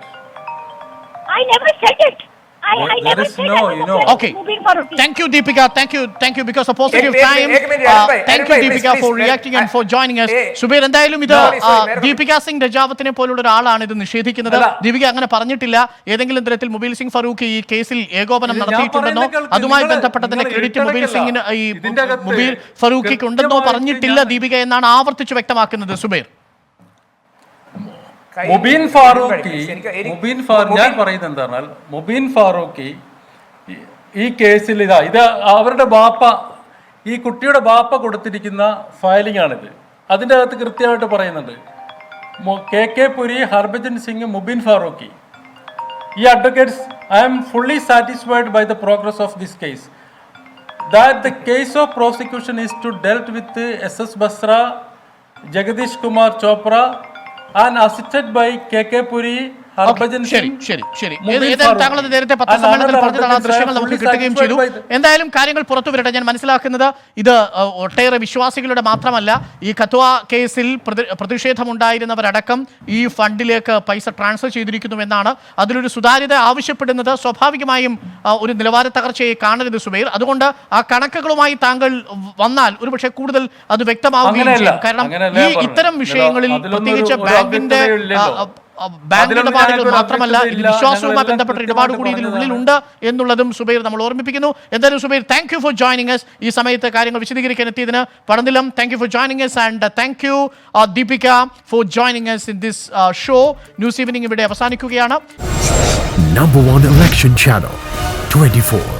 I never said it. I There never is said no, I was you know. appearing Okay. with Mubin Farooqi. thank you, Deepika. Thank you because of positive एक time. Minute, Arun bhai, Thank Arun you, bhai, Deepika, please, for please, reacting and for joining us. Eh, Zubair, എന്തായാലും ഇത് sorry, sorry, Deepika Singh രജാവത്തിനെ പോലുള്ള ഒരാളാണ് ഇത് നിഷേധിക്കുന്നത്. അല്ല. ദീപിക അങ്ങനെ പറഞ്ഞിട്ടില്ല. ഏതെങ്കിലും തരത്തിൽ മുബീൽ സിംഗ് ഫറൂഖി ഈ കേസിൽ ഏകോപനം ഇത് ഞാൻ നടത്തിയിട്ടുണ്ടെന്നോ പറയുന്നത് കേൾക്ക്. അതുമായി നിങ്ങള് ബന്ധപ്പെട്ടതിന്റെ ക്രെഡിറ്റ് മുബീൽ ഇരട്ടടക്കല്ല. സിംഗിന് ഈ ഇതിന്റെ അകത്ത് മുബീൽ ഫറൂഖിക്ക് ഉണ്ടെന്നോ കൃത്യമായിട്ട് പറഞ്ഞിട്ടില്ല ഞാൻ- ദീപിക എന്നാണ് ആവർത്തിച്ച് വ്യക്തമാക്കുന്നത് സുബൈർ. മുബീൻ ഫാറൂഖി ഞാൻ പറയുന്നത് എന്താ പറഞ്ഞാൽ മുബീൻ ഫാറൂഖി ഈ കേസിൽ ഇത് അവരുടെ ബാപ്പ, ഈ കുട്ടിയുടെ ബാപ്പ കൊടുത്തിരിക്കുന്ന ഫയലിംഗ് ആണിത്. അതിൻ്റെ അകത്ത് കൃത്യമായിട്ട് പറയുന്നുണ്ട് KK പുരി, ഹർഭജൻ സിംഗ്, മുബീൻ ഫാറൂഖി, ഈ advocates, I am fully satisfied by the progress of this case. That the case of prosecution is to dealt with SS Basra, Jagadish Kumar Chopra and assisted by KK Puri, Harbhajan ശരി Singh. ശരി ശരി മുബീൻ ഏതായാലും താങ്കൾ ഫാറൂഖി. നേരത്തെ പത്രസമ്മേളനത്തിൽ പറഞ്ഞതാണ്, ആ ദൃശ്യങ്ങൾ നമുക്ക് കിട്ടുകയും ചെയ്തു. എന്തായാലും കാര്യങ്ങൾ പുറത്തു വരട്ടെ. ഞാൻ മനസ്സിലാക്കുന്നത് ഇത് ഒട്ടേറെ വിശ്വാസികളുടെ മാത്രമല്ല, ഈ കത്വ കേസിൽ പ്രതിഷേധമുണ്ടായിരുന്നവരടക്കം ഈ ഫണ്ടിലേക്ക് പൈസ ട്രാൻസ്ഫർ ചെയ്തിരിക്കുന്നുവെന്നാണ്. അതിലൊരു സുതാര്യത ആവശ്യപ്പെടുന്നത് സ്വാഭാവികമായും ഒരു നിലവാര തകർച്ചയെ കാണരുത് സുബൈർ. അതുകൊണ്ട് ആ കണക്കുകളുമായി താങ്കൾ വന്നാൽ ഒരുപക്ഷെ കൂടുതൽ അത് വ്യക്തമാവുകയും ചെയ്യും. കാരണം ഈ ഇത്തരം വിഷയങ്ങളിൽ പ്രത്യേകിച്ച് ബാങ്ക് ഇടപാടുകൾ മാത്രമല്ല, ഇത് വിശ്വാസവുമായി ബന്ധപ്പെട്ട ഇടപാട് കൂടി ഇതിനുള്ളിലുണ്ട് എന്നുള്ളതും സുബൈർ നമ്മൾ ഓർമ്മിപ്പിക്കുന്നു. എന്തായാലും Subair, thank you for joining us. ഈ സമയത്ത് കാര്യങ്ങൾ വിശദീകരിക്കാൻ എത്തിയതിന് Padanilam thank you for joining us and thank you Deepika for joining us in this show. News evening ഇവിടെ അവസാനിക്കുകയാണ്. Number 1 election channel 24.